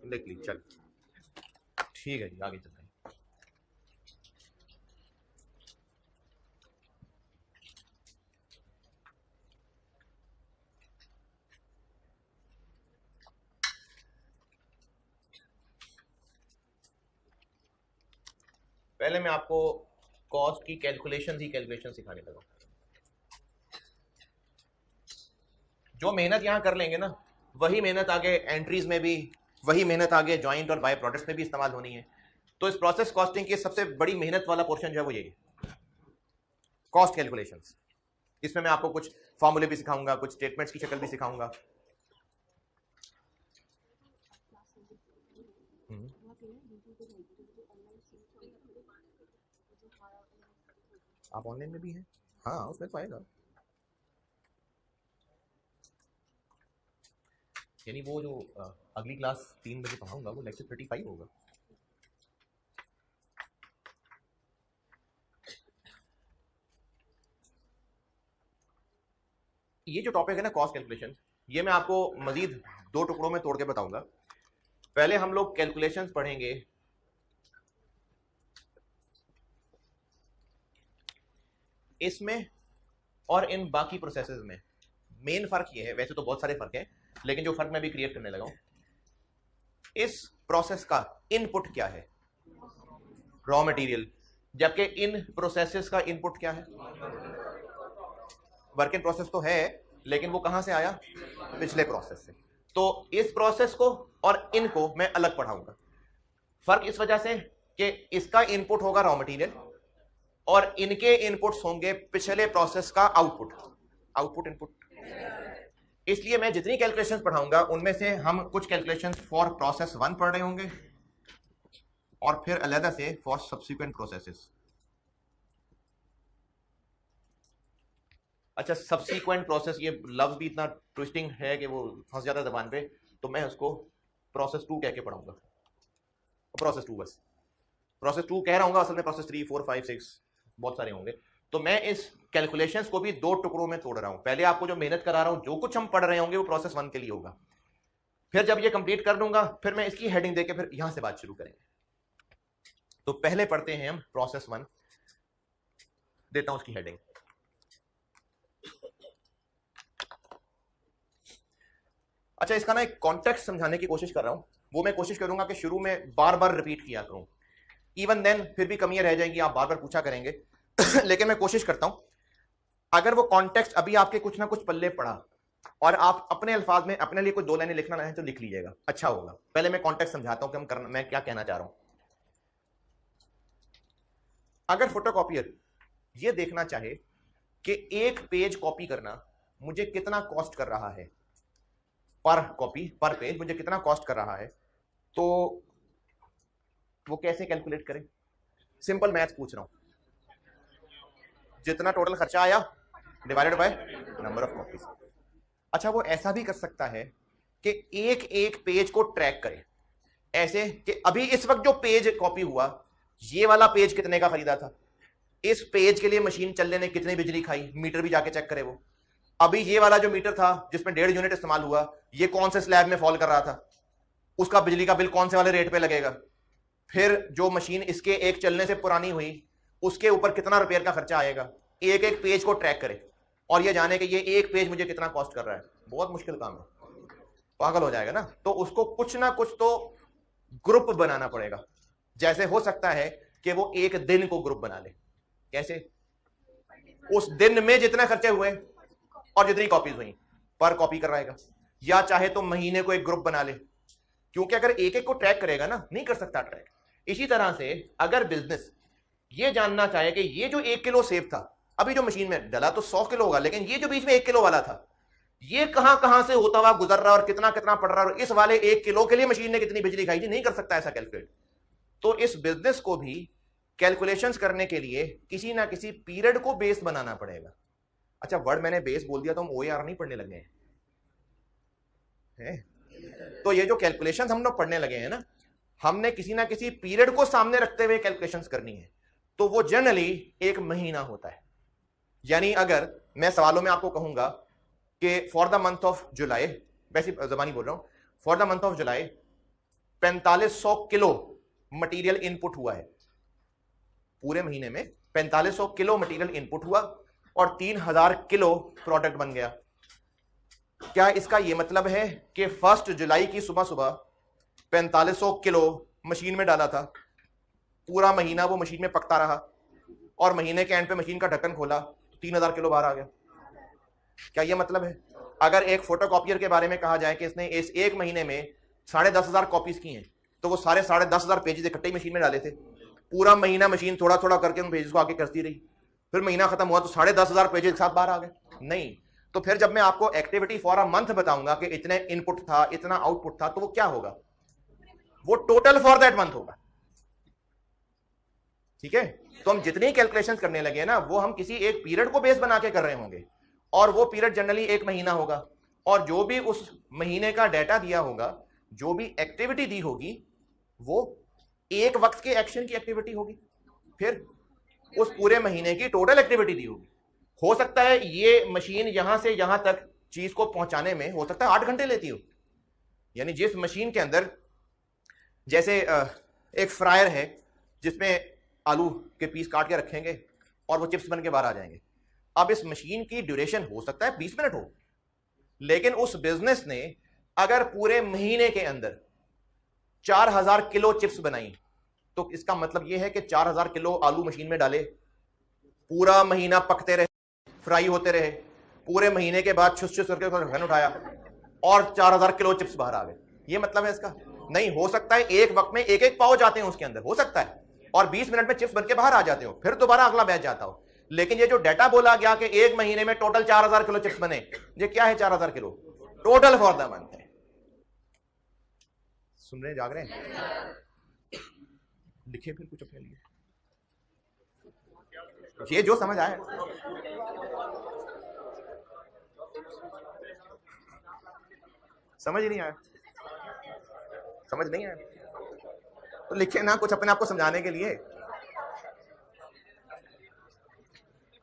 लिख ली, चल ठीक है जी, आगे चलते हैं। पहले मैं आपको कॉस्ट की कैलकुलेशन सिखाने लगा। जो मेहनत यहां कर लेंगे ना, वही मेहनत आगे एंट्रीज में भी, वही मेहनत आगे जॉइंट और बाय प्रोडक्ट्स में भी इस्तेमाल होनी है। तो इस प्रोसेस कॉस्टिंग की सबसे बड़ी मेहनत वाला पोर्शन जो है वो यही, कॉस्ट कैलकुलेशंस। इसमें मैं आपको कुछ फॉर्मूले भी सिखाऊंगा, कुछ स्टेटमेंट्स की शक्ल भी सिखाऊंगा। आप ऑनलाइन में भी हैं? हाँ, उसमें तो आएगा। यानी वो जो अगली क्लास 3 बजे पढ़ाऊंगा वो लेक्चर 35 होगा। ये जो टॉपिक है ना कॉस्ट कैलकुलेशन, ये मैं आपको मजीद 2 टुकड़ों में तोड़ के बताऊंगा। पहले हम लोग कैलकुलेशंस पढ़ेंगे इसमें और इन बाकी प्रोसेसेस में। मेन फर्क ये है, वैसे तो बहुत सारे फर्क हैं, लेकिन जो फर्क मैं भी क्रिएट करने लगा हूं, इस प्रोसेस का इनपुट क्या है? रॉ मटेरियल, जबकि इन प्रोसेसेस का इनपुट क्या है? वर्क इन प्रोसेस तो है, लेकिन वो कहां से आया? पिछले प्रोसेस से। तो इस प्रोसेस को और इनको मैं अलग पढ़ाऊंगा। फर्क इस वजह से कि इसका इनपुट होगा रॉ मटेरियल और इनके इनपुट्स होंगे पिछले प्रोसेस का आउटपुट, आउटपुट इनपुट। इसलिए मैं जितनी कैलकुलेशंस पढ़ाऊंगा उनमें से हम कुछ कैलकुलेशंस फॉर प्रोसेस 1 पढ़ रहे होंगे और फिर अलग से फॉर सब्सिक्वेंट प्रोसेसेस। अच्छा, सब्सिक्वेंट प्रोसेस, ये लफ्ज भी इतना ट्विस्टिंग है कि वो फंस जाता है जबान पे, तो मैं उसको प्रोसेस 2 कह के पढ़ाऊंगा। प्रोसेस 2 बस, प्रोसेस 2 कह रहा हूँ, असल में प्रोसेस 3, 4, 5, 6 बहुत सारे होंगे। तो मैं इस कैलकुलेशंस को भी 2 टुकड़ों में तोड़ रहा हूं। पहले आपको जो मेहनत करा रहा हूं, जो कुछ हम पढ़ रहे होंगे वो प्रोसेस 1 के लिए होगा। फिर जब ये कंप्लीट कर दूंगा, फिर मैं इसकी हेडिंग देके फिर यहां से बात शुरू करेंगे। तो पहले पढ़ते हैं हम प्रोसेस 1, देता हूं उसकी हेडिंग। अच्छा, इसका ना एक कॉन्टेक्स्ट समझाने की कोशिश कर रहा हूं, वो मैं कोशिश करूंगा कि शुरू में बार बार रिपीट किया करूं। इवन देन फिर भी कमियां रह जाएंगी, आप बार बार पूछा करेंगे लेकिन मैं कोशिश करता हूं, अगर वो कॉन्टेक्स्ट अभी आपके कुछ ना कुछ पल्ले पड़ा और आप अपने अल्फाज में अपने लिए कोई 2 लाइनें लिखना है तो लिख लीजिएगा, अच्छा होगा। पहले मैं कॉन्टेक्स्ट समझाता हूं कि मैं क्या कहना चाह रहा हूं। अगर फोटोकॉपियर ये देखना चाहे कि एक पेज कॉपी करना मुझे कितना कॉस्ट कर रहा है, पर कॉपी पर पेज मुझे कितना कॉस्ट कर रहा है, तो वो कैसे कैलकुलेट करें? सिंपल मैथ पूछ रहा हूं, जितना टोटल खर्चा आया divided by number of copies. अच्छा, वो ऐसा भी कर सकता है कि एक एक पेज को ट्रैक करें, ऐसे कि अभी इस वक्त जो पेज कॉपी हुआ, ये वाला पेज कितने का खरीदा था, इस पेज के लिए मशीन चलने ने कितनी बिजली खाई, मीटर भी जाके चेक करे वो। अभी ये वाला जो मीटर था जिसमें 1.5 यूनिट इस्तेमाल हुआ, ये कौन से स्लैब में फॉल कर रहा था, उसका बिजली का बिल कौन से वाले रेट पे लगेगा। फिर जो मशीन इसके एक चलने से पुरानी हुई, उसके ऊपर कितना रिपेयर का खर्चा आएगा। एक एक पेज को ट्रैक करे और ये जाने कि ये एक पेज मुझे कितना कॉस्ट कर रहा है। बहुत मुश्किल काम है, पागल हो जाएगा ना। तो उसको कुछ ना कुछ तो ग्रुप बनाना पड़ेगा। जैसे हो सकता है कि वो एक दिन को ग्रुप बना ले। कैसे? उस दिन में जितने खर्चे हुए और जितनी कॉपीज हुई पर कॉपी करवाएगा, या चाहे तो महीने को एक ग्रुप बना ले, क्योंकि अगर एक एक को ट्रैक करेगा ना, नहीं कर सकता ट्रैक। इसी तरह से अगर बिजनेस ये जानना चाहे कि ये जो 1 किलो सेब था, अभी जो मशीन में डला तो 100 किलो होगा, लेकिन ये जो बीच में 1 किलो वाला था, ये कहां कहां से होता हुआ गुजर रहा है और कितना कितना पड़ रहा है, और इस वाले 1 किलो के लिए मशीन ने कितनी बिजली खाई, जी नहीं कर सकता ऐसा कैलकुलेट। तो इस बिजनेस को भी कैलकुलेशंस करने के लिए किसी ना किसी पीरियड को बेस बनाना पड़ेगा। अच्छा, वर्ड मैंने बेस बोल दिया तो हम OAR नहीं पढ़ने लगे हैं। तो ये जो कैलकुलेशंस हम लोग पढ़ने लगे हैं ना, हमने किसी ना किसी पीरियड को सामने रखते हुए कैलकुलेशंस करनी है। तो वो जनरली 1 महीना होता है। यानी अगर मैं सवालों में आपको कहूंगा कि for the month of July, वैसे जबानी बोल रहा हूं, for the month of July 4500 kilo material input हुआ है। पूरे महीने में 4500 किलो मटेरियल इनपुट हुआ और 3000 किलो प्रोडक्ट बन गया। क्या इसका यह मतलब है कि 1 जुलाई की सुबह सुबह 4500 किलो मशीन में डाला था, पूरा महीना वो मशीन में पकता रहा और महीने के एंड पे मशीन का ढक्कन खोला तो 3000 किलो बाहर आ गया? क्या यह मतलब है? अगर एक फोटोकॉपियर के बारे में कहा जाए कि इसने इस एक महीने में 10,500 कॉपीज की हैं, तो वो सारे 10,500 पेजेस इकट्ठे मशीन में डाले थे, पूरा महीना मशीन थोड़ा थोड़ा करके उन पेजेस को आगे करती रही, फिर महीना खत्म हुआ तो 10,500 पेजेस एक साथ बाहर आ गए? नहीं। तो फिर जब मैं आपको एक्टिविटी फॉर अ मंथ बताऊंगा कि इतने इनपुट था, इतना आउटपुट था, तो वो क्या होगा? वो टोटल फॉर दैट मंथ होगा। ठीक है? तो हम जितनी कैलकुलेशंस करने लगे ना, वो हम किसी एक पीरियड को बेस बना के कर रहे होंगे, और वो पीरियड जनरली 1 महीना होगा, और जो भी उस महीने का डाटा दिया होगा, जो भी एक्टिविटी दी होगी, वो एक वक्त के एक्शन की एक्टिविटी होगी, फिर उस पूरे महीने की टोटल एक्टिविटी दी होगी। हो सकता है ये मशीन यहां से यहां तक चीज को पहुंचाने में हो सकता है 8 घंटे लेती हो। यानी जिस मशीन के अंदर जैसे एक फ्रायर है जिसमें आलू के पीस काट के रखेंगे और वो चिप्स बन के बाहर आ जाएंगे, अब इस मशीन की ड्यूरेशन हो सकता है 20 मिनट हो, लेकिन उस बिजनेस ने अगर पूरे महीने के अंदर 4000 किलो चिप्स बनाई, तो इसका मतलब यह है कि 4000 किलो आलू मशीन में डाले, पूरा महीना पकते रहे, फ्राई होते रहे, पूरे महीने के बाद छुस छुस करके ढक्कन उठाया और 4000 किलो चिप्स बाहर आ गए। ये मतलब है इसका? नहीं। हो सकता है एक वक्त में एक एक पाव जाते हैं उसके अंदर, हो सकता है, और 20 मिनट में चिप्स बन के बाहर आ जाते हो, फिर दोबारा अगला बैच जाता हो। लेकिन ये जो डाटा बोला गया कि एक महीने में टोटल 4000 किलो चिप्स बने, ये क्या है? 4000 kilo total for the month है। सुन रहे, जाग रहे हैं? लिखिए फिर कुछ अपने लिए, ये जो समझ आए। समझ ही नहीं आया? समझ नहीं आया तो लिखे ना कुछ अपने आप को समझाने के लिए।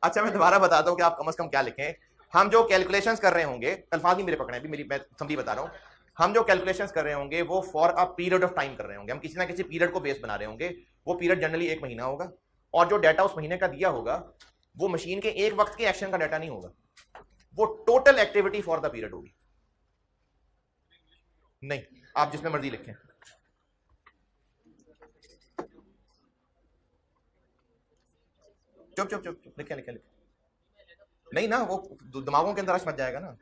अच्छा, मैं दोबारा बताता हूं कि आप कम से कम क्या लिखें। हम जो कैलकुलेशंस कर रहे होंगे, अल्फाज नहीं मेरे पकड़े अभी, मैं समझी बता रहा हूं, हम जो कैलकुलेशंस कर रहे होंगे वो for a period of time कर रहे होंगे। हम किसी ना किसी पीरियड को बेस बना रहे होंगे। वो पीरियड जनरली 1 महीना होगा, और जो डाटा उस महीने का दिया होगा वो मशीन के एक वक्त के एक्शन का डाटा नहीं होगा, वो total activity for the period होगी। नहीं, आप जिसमें मर्जी लिखें। चुप चुप चुप, लिखे लिखे लिखे। नहीं ना, वो दिमागों के अंदर रश मच जाएगा ना।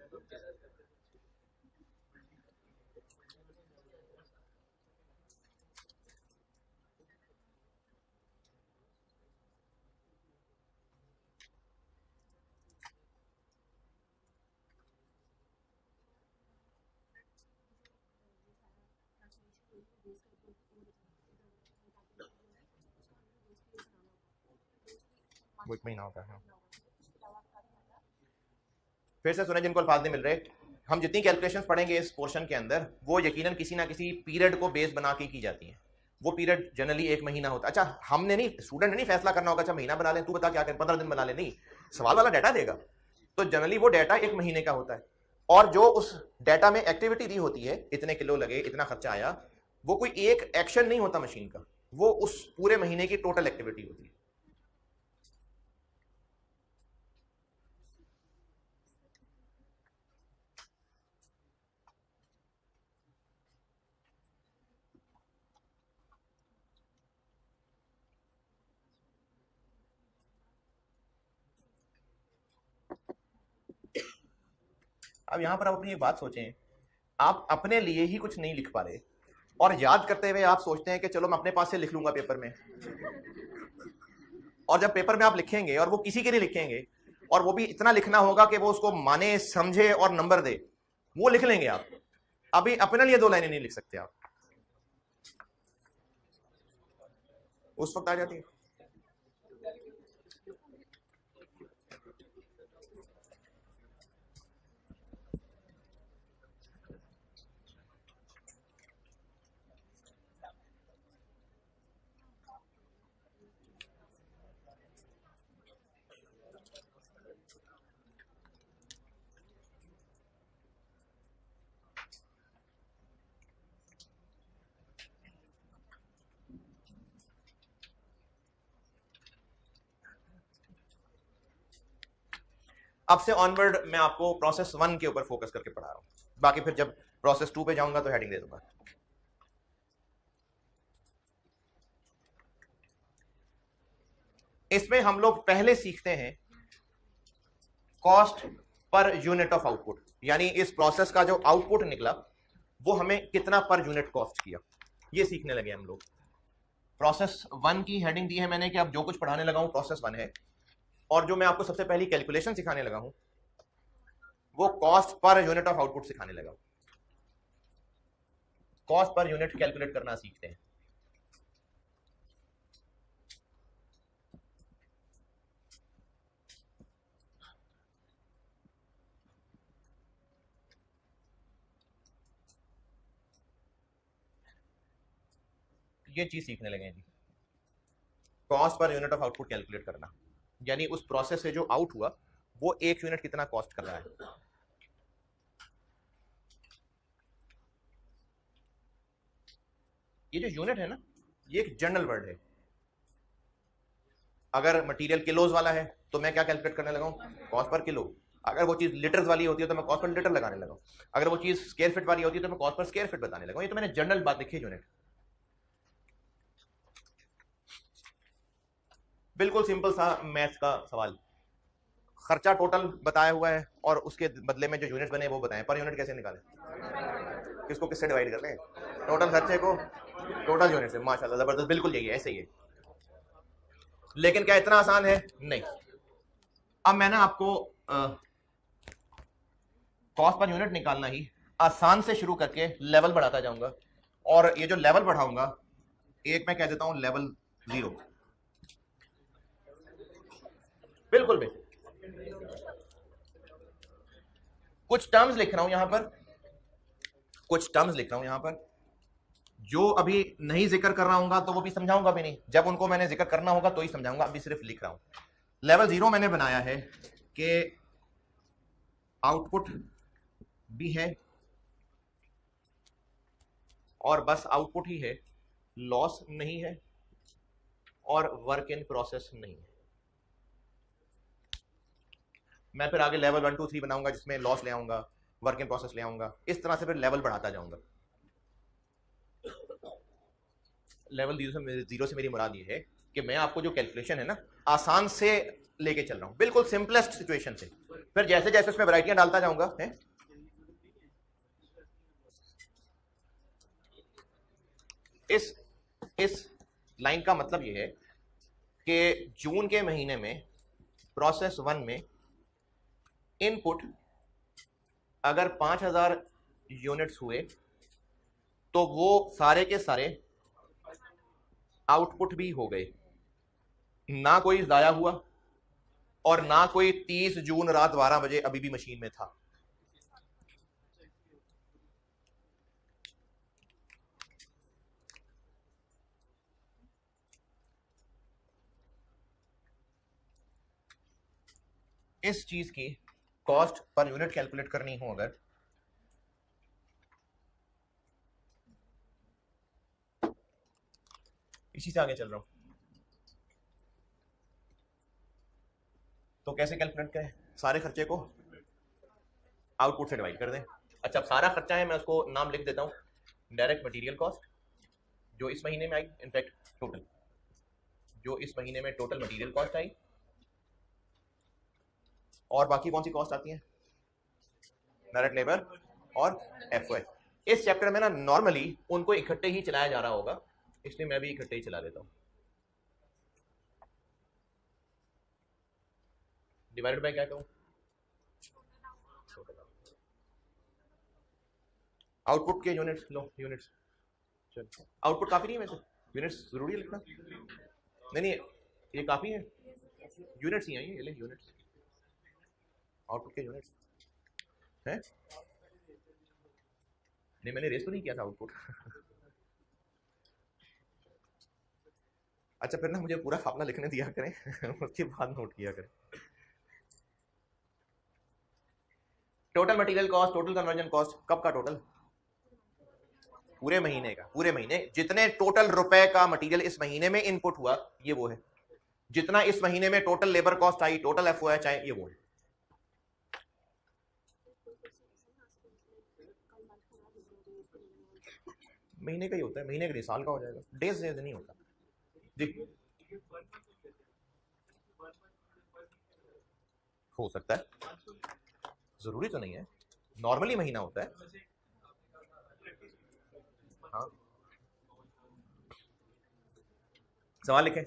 वो 1 महीना होता है। फिर से सुने जिनको अल्फाज नहीं मिल रहे, हम जितनी कैलकुलेशंस पढ़ेंगे इस पोर्शन के अंदर वो यकीनन किसी ना किसी पीरियड को बेस बना के की जाती हैं। वो पीरियड जनरली 1 महीना होता है। अच्छा, हमने नहीं, स्टूडेंट ने नहीं फैसला करना होगा अच्छा महीना बना लें, तू बता क्या करें, 15 दिन बना ले, नहीं, सवाल वाला डाटा देगा। तो जनरली वो डाटा 1 महीने का होता है, और जो उस डाटा में एक्टिविटी दी होती है, इतने किलो लगे, इतना खर्चा आया, वो कोई एक एक्शन नहीं होता मशीन का, वो उस पूरे महीने की टोटल एक्टिविटी होती है। अब यहां पर आप अपनी एक बात सोचें, आप अपने लिए ही कुछ नहीं लिख पा रहे और याद करते हुए आप सोचते हैं कि चलो मैं अपने पास से लिख लूंगा पेपर में, और जब पेपर में आप लिखेंगे और वो किसी के लिए लिखेंगे और वो भी इतना लिखना होगा कि वो उसको माने, समझे और नंबर दे, वो लिख लेंगे आप। अभी अपने लिए 2 लाइनें नहीं लिख सकते आप, उस वक्त आ जाती है। अब से ऑनवर्ड मैं आपको प्रोसेस 1 के ऊपर फोकस करके पढ़ा रहा हूं, बाकी फिर जब प्रोसेस 2 पे जाऊंगा तो हेडिंग दे दूंगा। इसमें हम लोग पहले सीखते हैं cost per unit of output, यानी इस प्रोसेस का जो आउटपुट निकला वो हमें कितना पर यूनिट कॉस्ट किया, ये सीखने लगे हम लोग। प्रोसेस 1 की हेडिंग दी है मैंने कि अब जो कुछ पढ़ाने लगा हूं प्रोसेस 1 है, और जो मैं आपको सबसे पहली कैलकुलेशन सिखाने लगा हूं वो cost per unit of output सिखाने लगा हूं। कॉस्ट पर यूनिट कैलकुलेट करना सीखते हैं। ये चीज सीखने लगे हैं जी, कॉस्ट पर यूनिट ऑफ आउटपुट कैलकुलेट करना, यानी उस प्रोसेस से जो आउट हुआ वो 1 यूनिट कितना कॉस्ट कर रहा है। ये जो यूनिट है ना, ये एक जनरल वर्ड है। अगर मटेरियल किलोज वाला है तो मैं क्या कैलकुलेट करने लगा हूं, कॉस्ट पर किलो। अगर वो चीज लीटर्स वाली होती है तो मैं कॉस्ट पर लीटर लगाने लगा हूं। अगर वो चीज स्क्वायर फीट वाली होती है तो मैं कॉस्ट पर स्क्वायर फीट बताने लगा हूं। ये तो मैंने जनरल बात लिखी है, यूनिट। बिल्कुल सिंपल सा मैथ्स का सवाल, खर्चा टोटल बताया हुआ है और उसके बदले में जो यूनिट बने वो बताएं, पर यूनिट कैसे निकालें, किसको किससे डिवाइड कर लें, टोटल खर्चे को टोटल यूनिट से। माशाल्लाह, जबरदस्त, बिल्कुल यही है, ऐसे ही है। लेकिन क्या इतना आसान है? नहीं। अब मैं ना आपको कॉस्ट पर यूनिट निकालना ही आसान से शुरू करके लेवल बढ़ाता जाऊंगा, और ये जो लेवल बढ़ाऊंगा, एक मैं कह देता हूं लेवल 0, बिल्कुल भी कुछ टर्म्स लिख रहा हूं यहां पर, कुछ टर्म्स लिख रहा हूं यहां पर, जो अभी नहीं जिक्र कर रहा हूंगा तो वो भी समझाऊंगा भी नहीं, जब उनको मैंने जिक्र करना होगा तो ही समझाऊंगा, अभी सिर्फ लिख रहा हूं। लेवल 0 मैंने बनाया है कि आउटपुट भी है और बस आउटपुट ही है, लॉस नहीं है और वर्क इन प्रोसेस नहीं है। मैं फिर आगे लेवल 1 2 3 बनाऊंगा जिसमें लॉस ले आऊंगा, वर्क इन प्रोसेस ले आऊंगा, इस तरह से फिर लेवल बढ़ाता जाऊंगा। लेवल 0 से मेरी मुराद ये है कि मैं आपको जो कैलकुलेशन है ना आसान से लेके चल रहा हूं, बिल्कुल सिंपलेस्ट सिचुएशन से, फिर जैसे जैसे उसमें वैरायटियां डालता जाऊंगा। है इस लाइन का मतलब ये है कि जून के महीने में प्रोसेस 1 में इनपुट अगर 5000 यूनिट्स हुए तो वो सारे के सारे आउटपुट भी हो गए, ना कोई जाया हुआ और ना कोई 30 जून रात 12 बजे अभी भी मशीन में था। इस चीज की कॉस्ट पर यूनिट कैलकुलेट करनी हो अगर, इसी से आगे चल रहा हूं, तो कैसे कैलकुलेट करें? सारे खर्चे को आउटपुट से डिवाइड कर दें। अच्छा, अब सारा खर्चा है, मैं उसको नाम लिख देता हूँ डायरेक्ट मटेरियल कॉस्ट, जो इस महीने में आई, इनफैक्ट टोटल, जो इस महीने में टोटल मटेरियल कॉस्ट आई, और बाकी कौन सी कॉस्ट आती है? डायरेक्ट लेबर और एफओए। इस चैप्टर में ना नॉर्मली उनको इकट्ठे ही चलाया जा रहा होगा, इसलिए मैं भी इकट्ठे ही चला देता हूं। डिवाइडेड बाय क्या कहूं? आउटपुट के यूनिट्स लो, यूनिट्स, चलो आउटपुट काफी नहीं है वैसे, यूनिट्स जरूरी है लिखना? नहीं नहीं, ये काफी है, यूनिट्स ही हैं ये ले, यूनिट्स, आउटपुट के यूनिट्स हैं। नहीं, मैंने रेस तो नहीं किया था आउटपुट। अच्छा, फिर ना मुझे पूरा फार्मूला लिखने दिया करें, उसके बाद नोट किया करें। Total material cost, total conversion cost, कब का टोटल? पूरे महीने का, पूरे महीने जितने टोटल रुपए का मटेरियल इस महीने में इनपुट हुआ, ये वो है। जितना इस महीने में टोटल लेबर कॉस्ट आई, टोटल एफओएच आई, ये वो है। महीने का ही होता है, महीने का नहीं, साल का हो जाएगा, डेज डेज नहीं होता जी। हो सकता है, जरूरी तो नहीं है, नॉर्मली महीना होता है। हाँ, सवाल लिखें।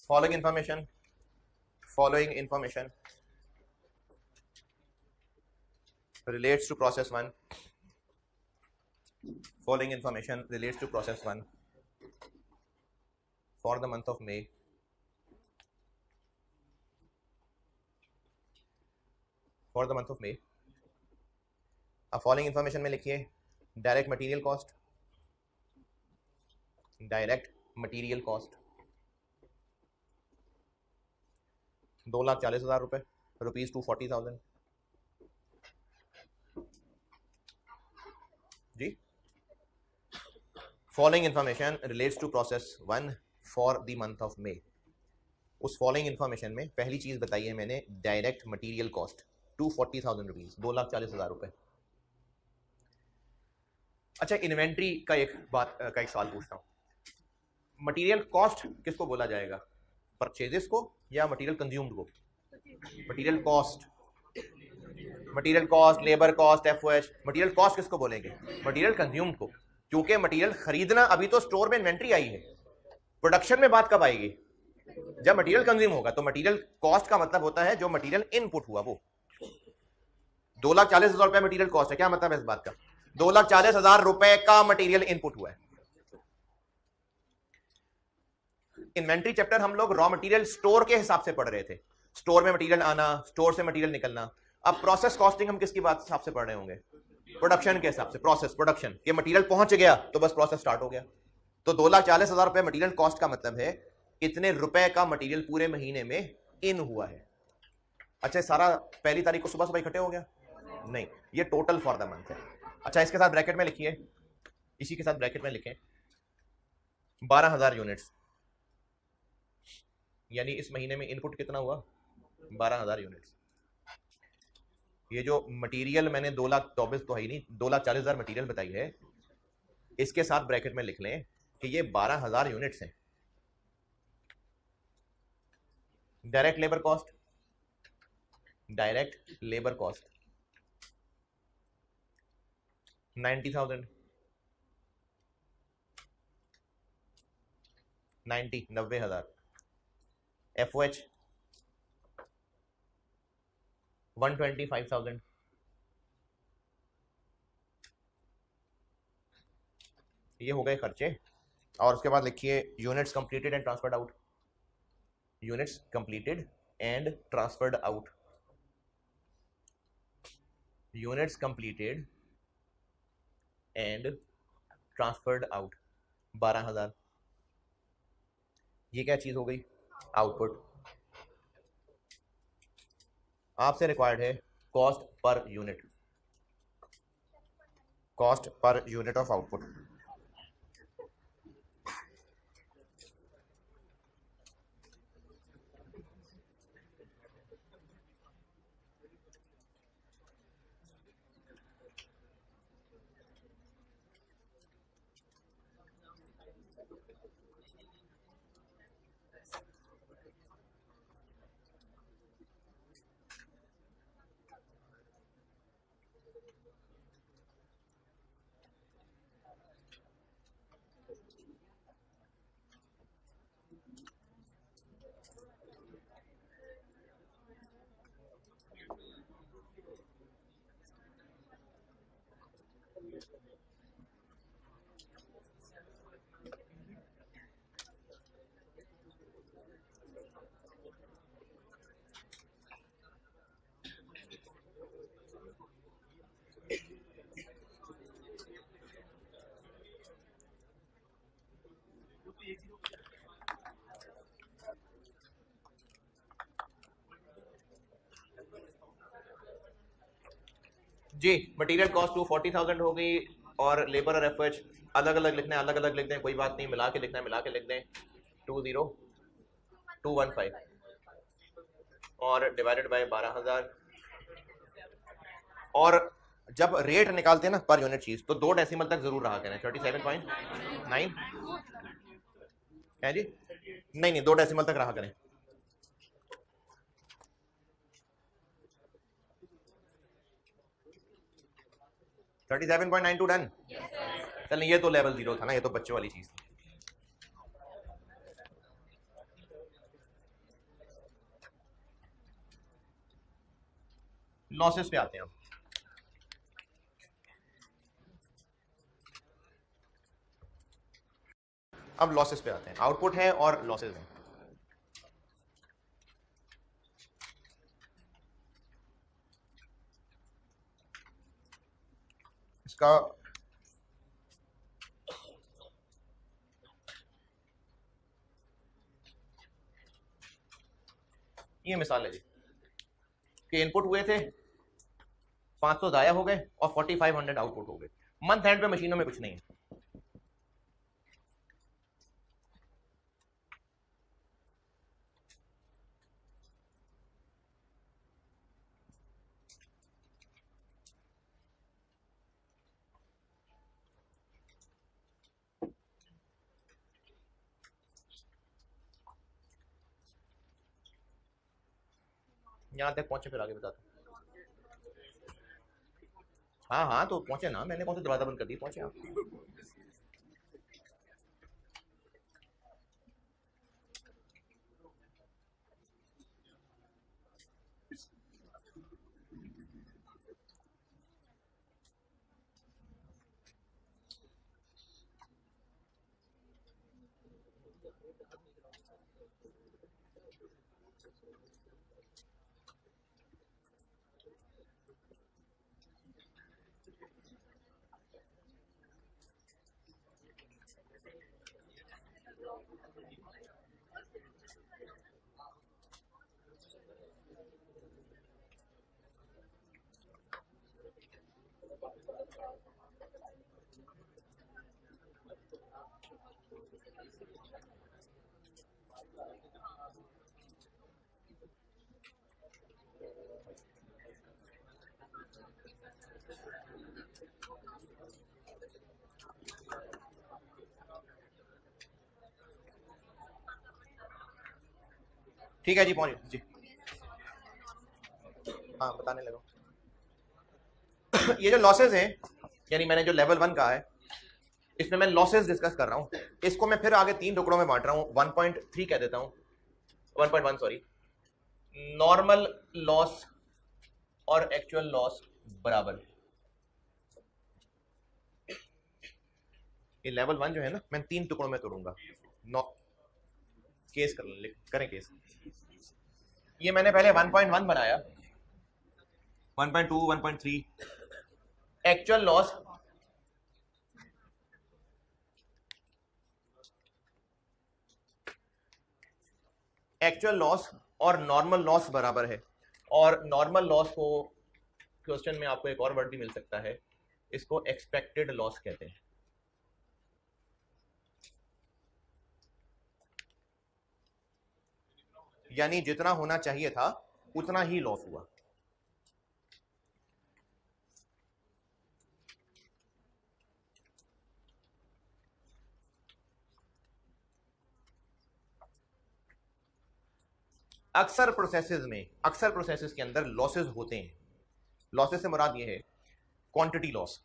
following information relates to process 1. Following information relates to process 1 for the month of May. For the month of May, अब फॉलोइंग इंफॉर्मेशन में लिखिए direct material cost, direct material cost 2,40,000 रुपए, ₹240,000 जी। Following information relates to process 1 for the month of May. उस following information में पहली चीज बताई है मैंने, डायरेक्ट मटेरियल कॉस्ट 240,000 रुपीज, 2,40,000 रुपए। अच्छा, इन्वेंट्री का एक सवाल पूछता हूँ, मटेरियल कॉस्ट किसको बोला जाएगा? परचेजेस को या मटेरियल कंज्यूम्ड को? Material cost, material cost, labour cost, FOH. Material cost किसको बोलेंगे? मटेरियल कंज्यूम्ड को, क्योंकि मटेरियल खरीदना अभी तो स्टोर में इन्वेंट्री आई है, प्रोडक्शन में बात कब आएगी? जब मटेरियल कंज्यूम होगा। तो मटेरियल कॉस्ट का मतलब होता है जो मटेरियल इनपुट हुआ वो। 2,40,000 रुपए मटेरियल कॉस्ट है, क्या मतलब है इस बात का? 2,40,000 रुपए का मटेरियल इनपुट हुआ है। इन्वेंट्री चैप्टर हम लोग रॉ मटेरियल स्टोर के हिसाब से पढ़ रहे थे, स्टोर में मटेरियल आना, स्टोर से मटेरियल निकलना। अब प्रोसेस कॉस्टिंग हम किसकी बात हिसाब से पढ़ रहे होंगे? प्रोडक्शन के हिसाब से। प्रोसेस, प्रोडक्शन के मटेरियल पहुंच गया तो बस प्रोसेस स्टार्ट हो गया। तो 2,40,000 रुपए मटेरियल कॉस्ट का मतलब है इतने रुपए का मटेरियल पूरे महीने में इन हुआ है। अच्छा, सारा पहली तारीख को सुबह सुबह इकट्ठे हो गया? नहीं, ये टोटल फॉर द मंथ है। अच्छा, इसके साथ ब्रैकेट में लिखिए, इसी के साथ ब्रैकेट में लिखें 12,000 यूनिट्स, यानी इस महीने में इनपुट कितना हुआ? 12,000 यूनिट्स। ये जो मटेरियल मैंने 2,24,000 तो है ही नहीं, 2,40,000 मटेरियल बताई है, इसके साथ ब्रैकेट में लिख लें कि ये 12,000 यूनिट्स हैं। Direct labour cost, direct labour cost 90,000, 90,000। FOH 125,000। ये हो गए खर्चे। और उसके बाद लिखिए units completed and transferred out, units completed and transferred out. Units completed and transferred out 12,000। ये क्या चीज हो गई? आउटपुट। आपसे रिक्वायर्ड है कॉस्ट पर यूनिट, कॉस्ट पर यूनिट ऑफ आउटपुट। जी मटेरियल कॉस्ट 240,000 हो गई और लेबर और एफएच अलग अलग लिखना है, अलग अलग लिख दें, कोई बात नहीं, मिला के लिखना है मिला के लिख दें 20215 और डिवाइडेड बाय 12,000। और जब रेट निकालते हैं ना पर यूनिट चीज तो 2 डेसिमल तक जरूर रहा करें। 37.9 है जी, नहीं नहीं 2 डेसिमल तक रहा करें। yes, 37.92 done. चल ये तो लेवल 0 था ना, ये तो बच्चों वाली चीज थी। लॉसेस पे आते हैं अब लॉसेस पे आते हैं। आउटपुट है और लॉसेस हैं। इसका ये मिसाल है जी कि इनपुट हुए थे 500 जाया हो गए और 4500 आउटपुट हो गए। मंथ एंड पे मशीनों में कुछ नहीं है। यहां तक पहुंचे फिर आगे बताता हूं। हाँ हाँ तो पहुंचे ना, मैंने कौन सा दरवाजा बंद कर दिया, पहुंचे आप। ठीक है जी पहुंच जी। हाँ बताने लगा। ये जो लॉसेस हैं यानी मैंने जो लेवल 1 कहा है इसमें मैं लॉसेस डिस्कस कर रहा हूँ। इसको मैं फिर आगे 3 टुकड़ों में बांट रहा हूँ। 1.3 कह देता हूँ, 1.1 सॉरी। नॉर्मल लॉस और एक्चुअल लॉस बराबर। ये लेवल 1 जो है ना मैं 3 टुकड़ों में तोड़ूंगा। केस करें केस। ये मैंने पहले 1.1 बनाया 1.2, 1.3 एक्चुअल लॉस और नॉर्मल लॉस बराबर है। और नॉर्मल लॉस को क्वेश्चन में आपको एक और वर्ड भी मिल सकता है, इसको एक्सपेक्टेड लॉस कहते हैं। यानी जितना होना चाहिए था उतना ही लॉस हुआ। अक्सर प्रोसेसेस के अंदर लॉसेस होते हैं। लॉसेस से मुराद ये है क्वांटिटी लॉस।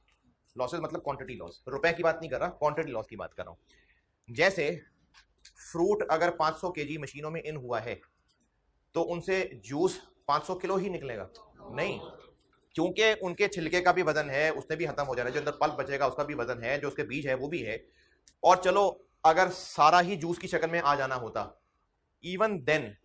लॉसेस मतलब क्वांटिटी लॉस, रुपए की बात नहीं कर रहा, क्वांटिटी लॉस की बात कर रहा हूं। जैसे फ्रूट अगर 500 केजी मशीनों में इन हुआ है तो उनसे जूस 500 किलो ही निकलेगा? नहीं, क्योंकि उनके छिलके का भी वजन है, उसने भी खत्म हो जाना है, जो अंदर पल्प बचेगा उसका भी वजन है, जो उसके बीज है वो भी है। और चलो अगर सारा ही जूस की शक्ल में आ जाना होता, इवन देन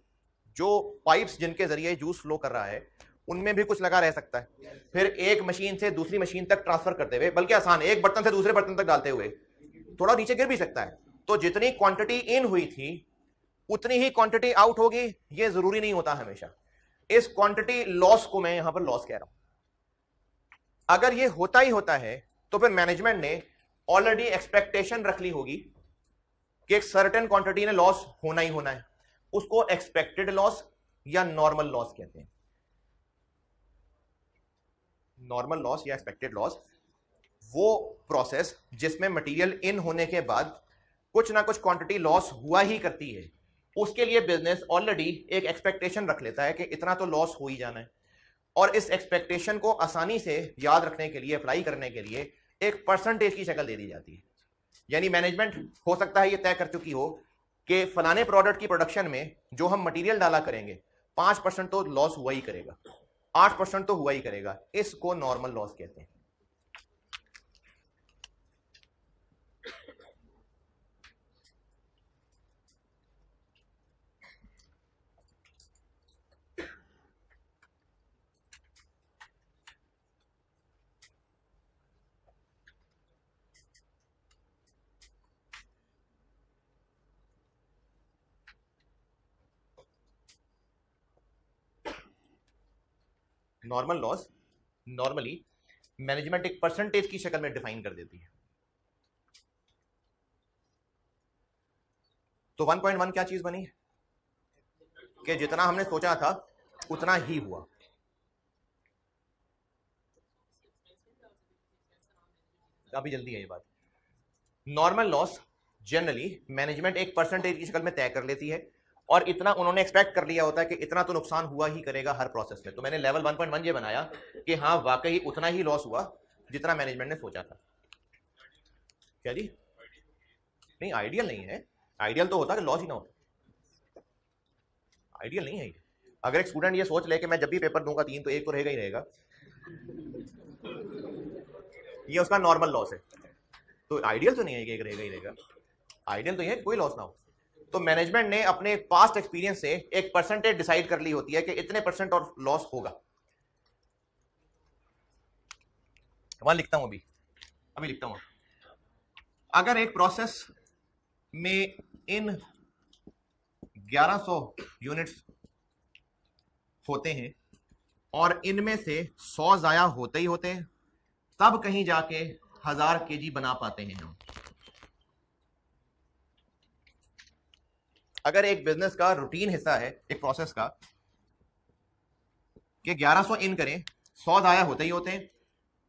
जो पाइप्स जिनके जरिए जूस फ्लो कर रहा है उनमें भी कुछ लगा रह सकता है। फिर एक मशीन से दूसरी मशीन तक ट्रांसफर करते हुए, बल्कि आसान, एक बर्तन से दूसरे बर्तन तक डालते हुए थोड़ा नीचे गिर भी सकता है। तो जितनी क्वांटिटी इन हुई थी उतनी ही क्वांटिटी आउट होगी, ये जरूरी नहीं होता हमेशा। इस क्वांटिटी लॉस को मैं यहां पर लॉस कह रहा हूं। अगर ये होता ही होता है तो फिर मैनेजमेंट ने ऑलरेडी एक्सपेक्टेशन रख ली होगी कि एक सर्टेन क्वांटिटी ने लॉस होना ही होना है। उसको एक्सपेक्टेड लॉस या नॉर्मल लॉस कहते हैं। नॉर्मल लॉस या एक्सपेक्टेड लॉस वो प्रोसेस जिसमें मटेरियल इन होने के बाद कुछ ना कुछ क्वांटिटी लॉस हुआ ही करती है। उसके लिए बिजनेस ऑलरेडी एक एक्सपेक्टेशन रख लेता है कि इतना तो लॉस हो ही जाना है, और इस एक्सपेक्टेशन को आसानी से याद रखने के लिए, अप्लाई करने के लिए एक परसेंटेज की शक्ल दे दी जाती है। यानी मैनेजमेंट हो सकता है ये तय कर चुकी हो कि फलाने प्रोडक्ट की प्रोडक्शन में जो हम मटेरियल डाला करेंगे 5% तो लॉस हुआ ही करेगा, 8% तो हुआ ही करेगा। इसको नॉर्मल लॉस कहते हैं। नॉर्मल लॉस नॉर्मली मैनेजमेंट एक परसेंटेज की शक्ल में डिफाइन कर देती है। तो 1.1 क्या चीज बनी कि जितना हमने सोचा था उतना ही हुआ। अभी जल्दी है ये बात। नॉर्मल लॉस जनरली मैनेजमेंट एक परसेंटेज की शक्ल में तय कर लेती है, और इतना उन्होंने एक्सपेक्ट कर लिया होता है कि इतना तो नुकसान हुआ ही करेगा हर प्रोसेस में। तो मैंने लेवल 1.1 ये बनाया कि हाँ वाकई उतना ही लॉस हुआ जितना मैनेजमेंट ने सोचा था। क्या जी? नहीं, आइडियल नहीं है। आइडियल तो होता कि लॉस ही ना होता। आइडियल नहीं है ये। अगर एक स्टूडेंट ये सोच ले कि मैं जब भी पेपर दूंगा 3 तो 1 तो रहेगा ही रहेगा, ये उसका नॉर्मल लॉस है। तो आइडियल तो नहीं है कि 1 रहेगा ही रहेगा। आइडियल तो ये है कोई लॉस ना हो। तो मैनेजमेंट ने अपने पास्ट एक्सपीरियंस से एक परसेंटेज डिसाइड कर ली होती है कि इतने % और लॉस होगा। वहां लिखता हूं, अभी लिखता हूं। अगर एक प्रोसेस में इन 1100 यूनिट्स होते हैं और इनमें से 100 जाया होते ही होते हैं, तब कहीं जाके 1000 केजी बना पाते हैं हम। अगर एक बिजनेस का रूटीन हिस्सा है एक प्रोसेस का कि 1100 इन करें, 100 जाया होते ही होते हैं,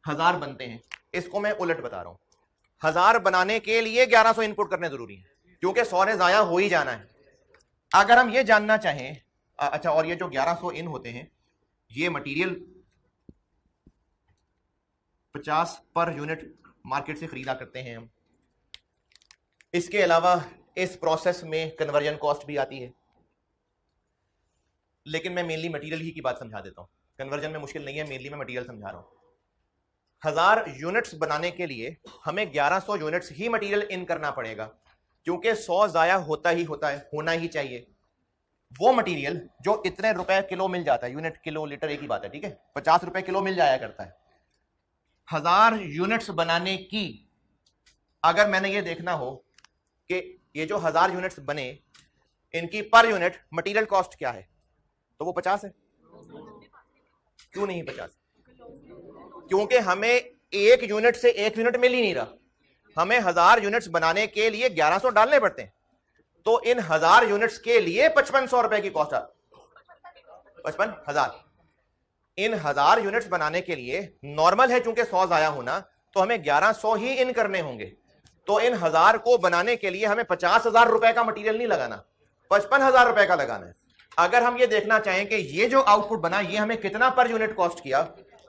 1000 बनते हैं। इसको मैं उलट बता रहा हूं। 1000 बनाने के लिए 1100 इनपुट करने जरूरी है, क्योंकि 100 ने जाया हो ही जाना है। अगर हम ये जानना चाहें, अच्छा, और ये जो 1100 इन होते हैं ये मटेरियल 50 पर यूनिट मार्केट से खरीदा करते हैं हम। इसके अलावा इस प्रोसेस में कन्वर्जन कॉस्ट भी आती है, लेकिन मैं मेनली मटेरियल ही की बात समझा देता हूं। कन्वर्जन में मुश्किल नहीं है, मेनली मैं मटेरियल समझा रहा हूं। 1000 यूनिट्स बनाने के लिए हमें 1100 यूनिट्स ही मटेरियल इन करना पड़ेगा, क्योंकि 100 जाया होता ही होता है, होना ही चाहिए। वो मटेरियल जो इतने रुपए किलो मिल जाता है, यूनिट किलो लीटर एक ही बात है, ठीक है, 50 रुपए किलो मिल जाया करता है, 1000 यूनिट्स बनाने की, अगर मैंने ये देखना हो कि ये जो 1000 यूनिट्स बने इनकी पर यूनिट मटेरियल कॉस्ट क्या है, तो वो 50 है। क्यों नहीं 50? क्योंकि हमें एक यूनिट से एक यूनिट मिल ही नहीं रहा, हमें 1000 यूनिट्स बनाने के लिए 1100 डालने पड़ते हैं, तो इन 1000 यूनिट्स के लिए 5500 रुपए की कॉस्ट आ, 55,000। इन 1000 यूनिट्स बनाने के लिए नॉर्मल है चूंकि 100 जाया होना, तो हमें 1100 ही इन करने होंगे, तो इन 1000 को बनाने के लिए हमें 50,000 रुपए का मटेरियल नहीं लगाना, 55,000 रुपए का लगाना है। अगर हम ये देखना चाहें कि ये जो आउटपुट बना ये हमें कितना पर यूनिट कॉस्ट किया,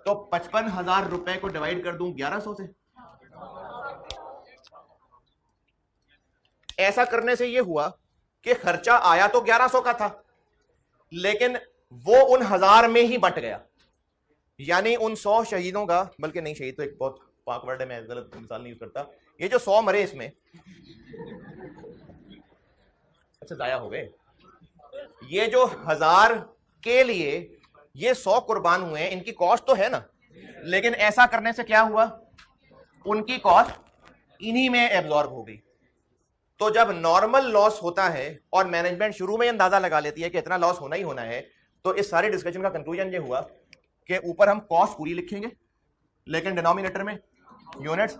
तो 55,000 रुपए को डिवाइड कर दूं 1100 से। ऐसा करने से ये हुआ कि खर्चा आया तो 1100 का था, लेकिन वो उन 1000 में ही बंट गया, यानी उन 100 शहीदों का, बल्कि नहीं, शहीद तो एक बहुत पाक वर्ड है, मैं गलत मिसाल नहीं यूज करता, ये जो 100 मरे इसमें, अच्छा जाया हो गए, ये जो 1000 के लिए ये 100 कुर्बान हुए, इनकी कॉस्ट तो है ना, लेकिन ऐसा करने से क्या हुआ, उनकी कॉस्ट इन्हीं में एब्जॉर्ब हो गई। तो जब नॉर्मल लॉस होता है और मैनेजमेंट शुरू में अंदाजा लगा लेती है कि इतना लॉस होना ही होना है, तो इस सारे डिस्कशन का कंक्लूजन ये हुआ कि ऊपर हम कॉस्ट पूरी लिखेंगे लेकिन डिनोमिनेटर में यूनिट्स।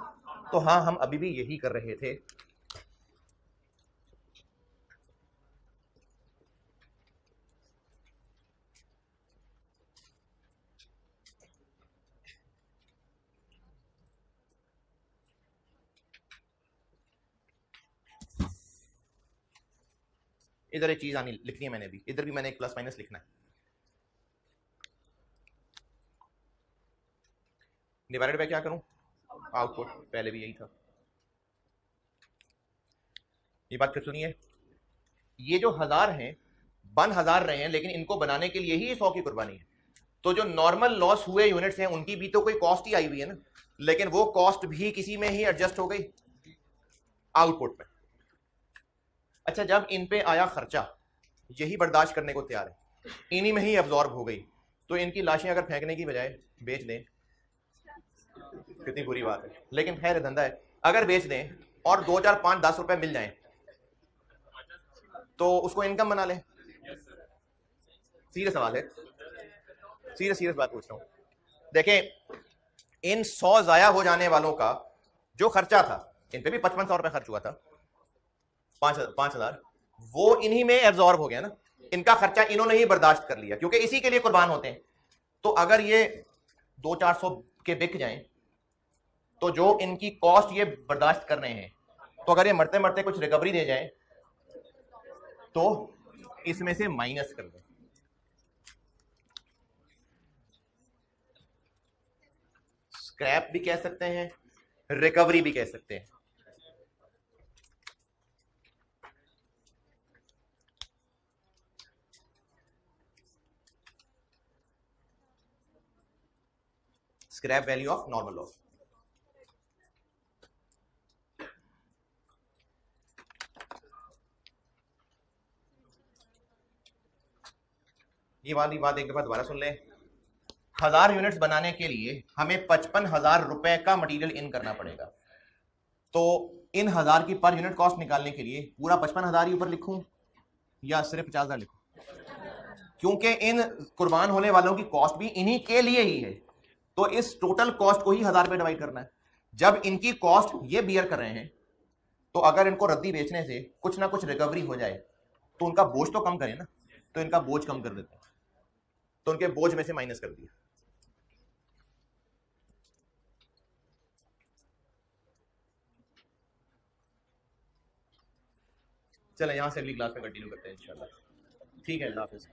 तो हाँ, हम अभी भी यही कर रहे थे। इधर एक चीज आनी लिखनी है मैंने भी, इधर भी मैंने एक प्लस माइनस लिखना है। डिवाइडेड बाय क्या करूं, आउटपुट, पहले भी यही था। ये बात फिर सुनिए, ये जो 1000 हैं बन 1000 रहे हैं, लेकिन इनको बनाने के लिए ही 100 की कुर्बानी है, तो जो नॉर्मल लॉस हुए यूनिट्स हैं उनकी भी तो कोई कॉस्ट ही आई हुई है ना, लेकिन वो कॉस्ट भी किसी में ही एडजस्ट हो गई, आउटपुट में। अच्छा, जब इन पे आया खर्चा, यही बर्दाश्त करने को तैयार है, इन्हीं में ही एब्जॉर्ब हो गई, तो इनकी लाशें अगर फेंकने की बजाय बेच दें, कितनी बुरी बात है, लेकिन खैर धंधा है, अगर बेच दें और 2 4 5 10 रुपए मिल जाएं तो उसको इनकम बना लें। सीरियस सवाल है, सीरियस बात पूछ रहा हूं। देखें, इन 100 जाया हो जाने वालों का जो खर्चा था, इन पे भी 5500 रुपए खर्च हुआ था, 5,000, वो इन्हीं में एब्जॉर्ब हो गया ना, इनका खर्चा इन्होंने ही बर्दाश्त कर लिया, क्योंकि इसी के लिए कुर्बान होते हैं। तो अगर ये 200-400 के बिक जाएं, तो जो इनकी कॉस्ट ये बर्दाश्त कर रहे हैं, तो अगर ये मरते मरते कुछ रिकवरी दे जाए तो इसमें से माइनस कर दें। स्क्रैप भी कह सकते हैं, रिकवरी भी कह सकते हैं। Scrap value of normal loss. ये वाली बात एक दफा दोबारा सुन लें, 1000 यूनिट्स बनाने के लिए हमें 55,000 रुपए का मटेरियल इन करना पड़ेगा, तो इन 1000 की पर यूनिट कॉस्ट निकालने के लिए पूरा 55,000 ही ऊपर लिखूं या सिर्फ 50,000 लिखूं, क्योंकि इन कुर्बान होने वालों की कॉस्ट भी इन्हीं के लिए ही है, तो इस टोटल कॉस्ट को ही 1000 पे डिवाइड करना है। जब इनकी कॉस्ट ये बियर कर रहे हैं, तो अगर इनको रद्दी बेचने से कुछ ना कुछ रिकवरी हो जाए तो उनका बोझ तो कम करें ना, तो इनका बोझ कम कर देते हैं, तो उनके बोझ में से माइनस कर दिया। चलें, यहां से अगली क्लास में कंटिन्यू करते हैं इंशाल्लाह। ठीक है, अल्लाह हाफिज़।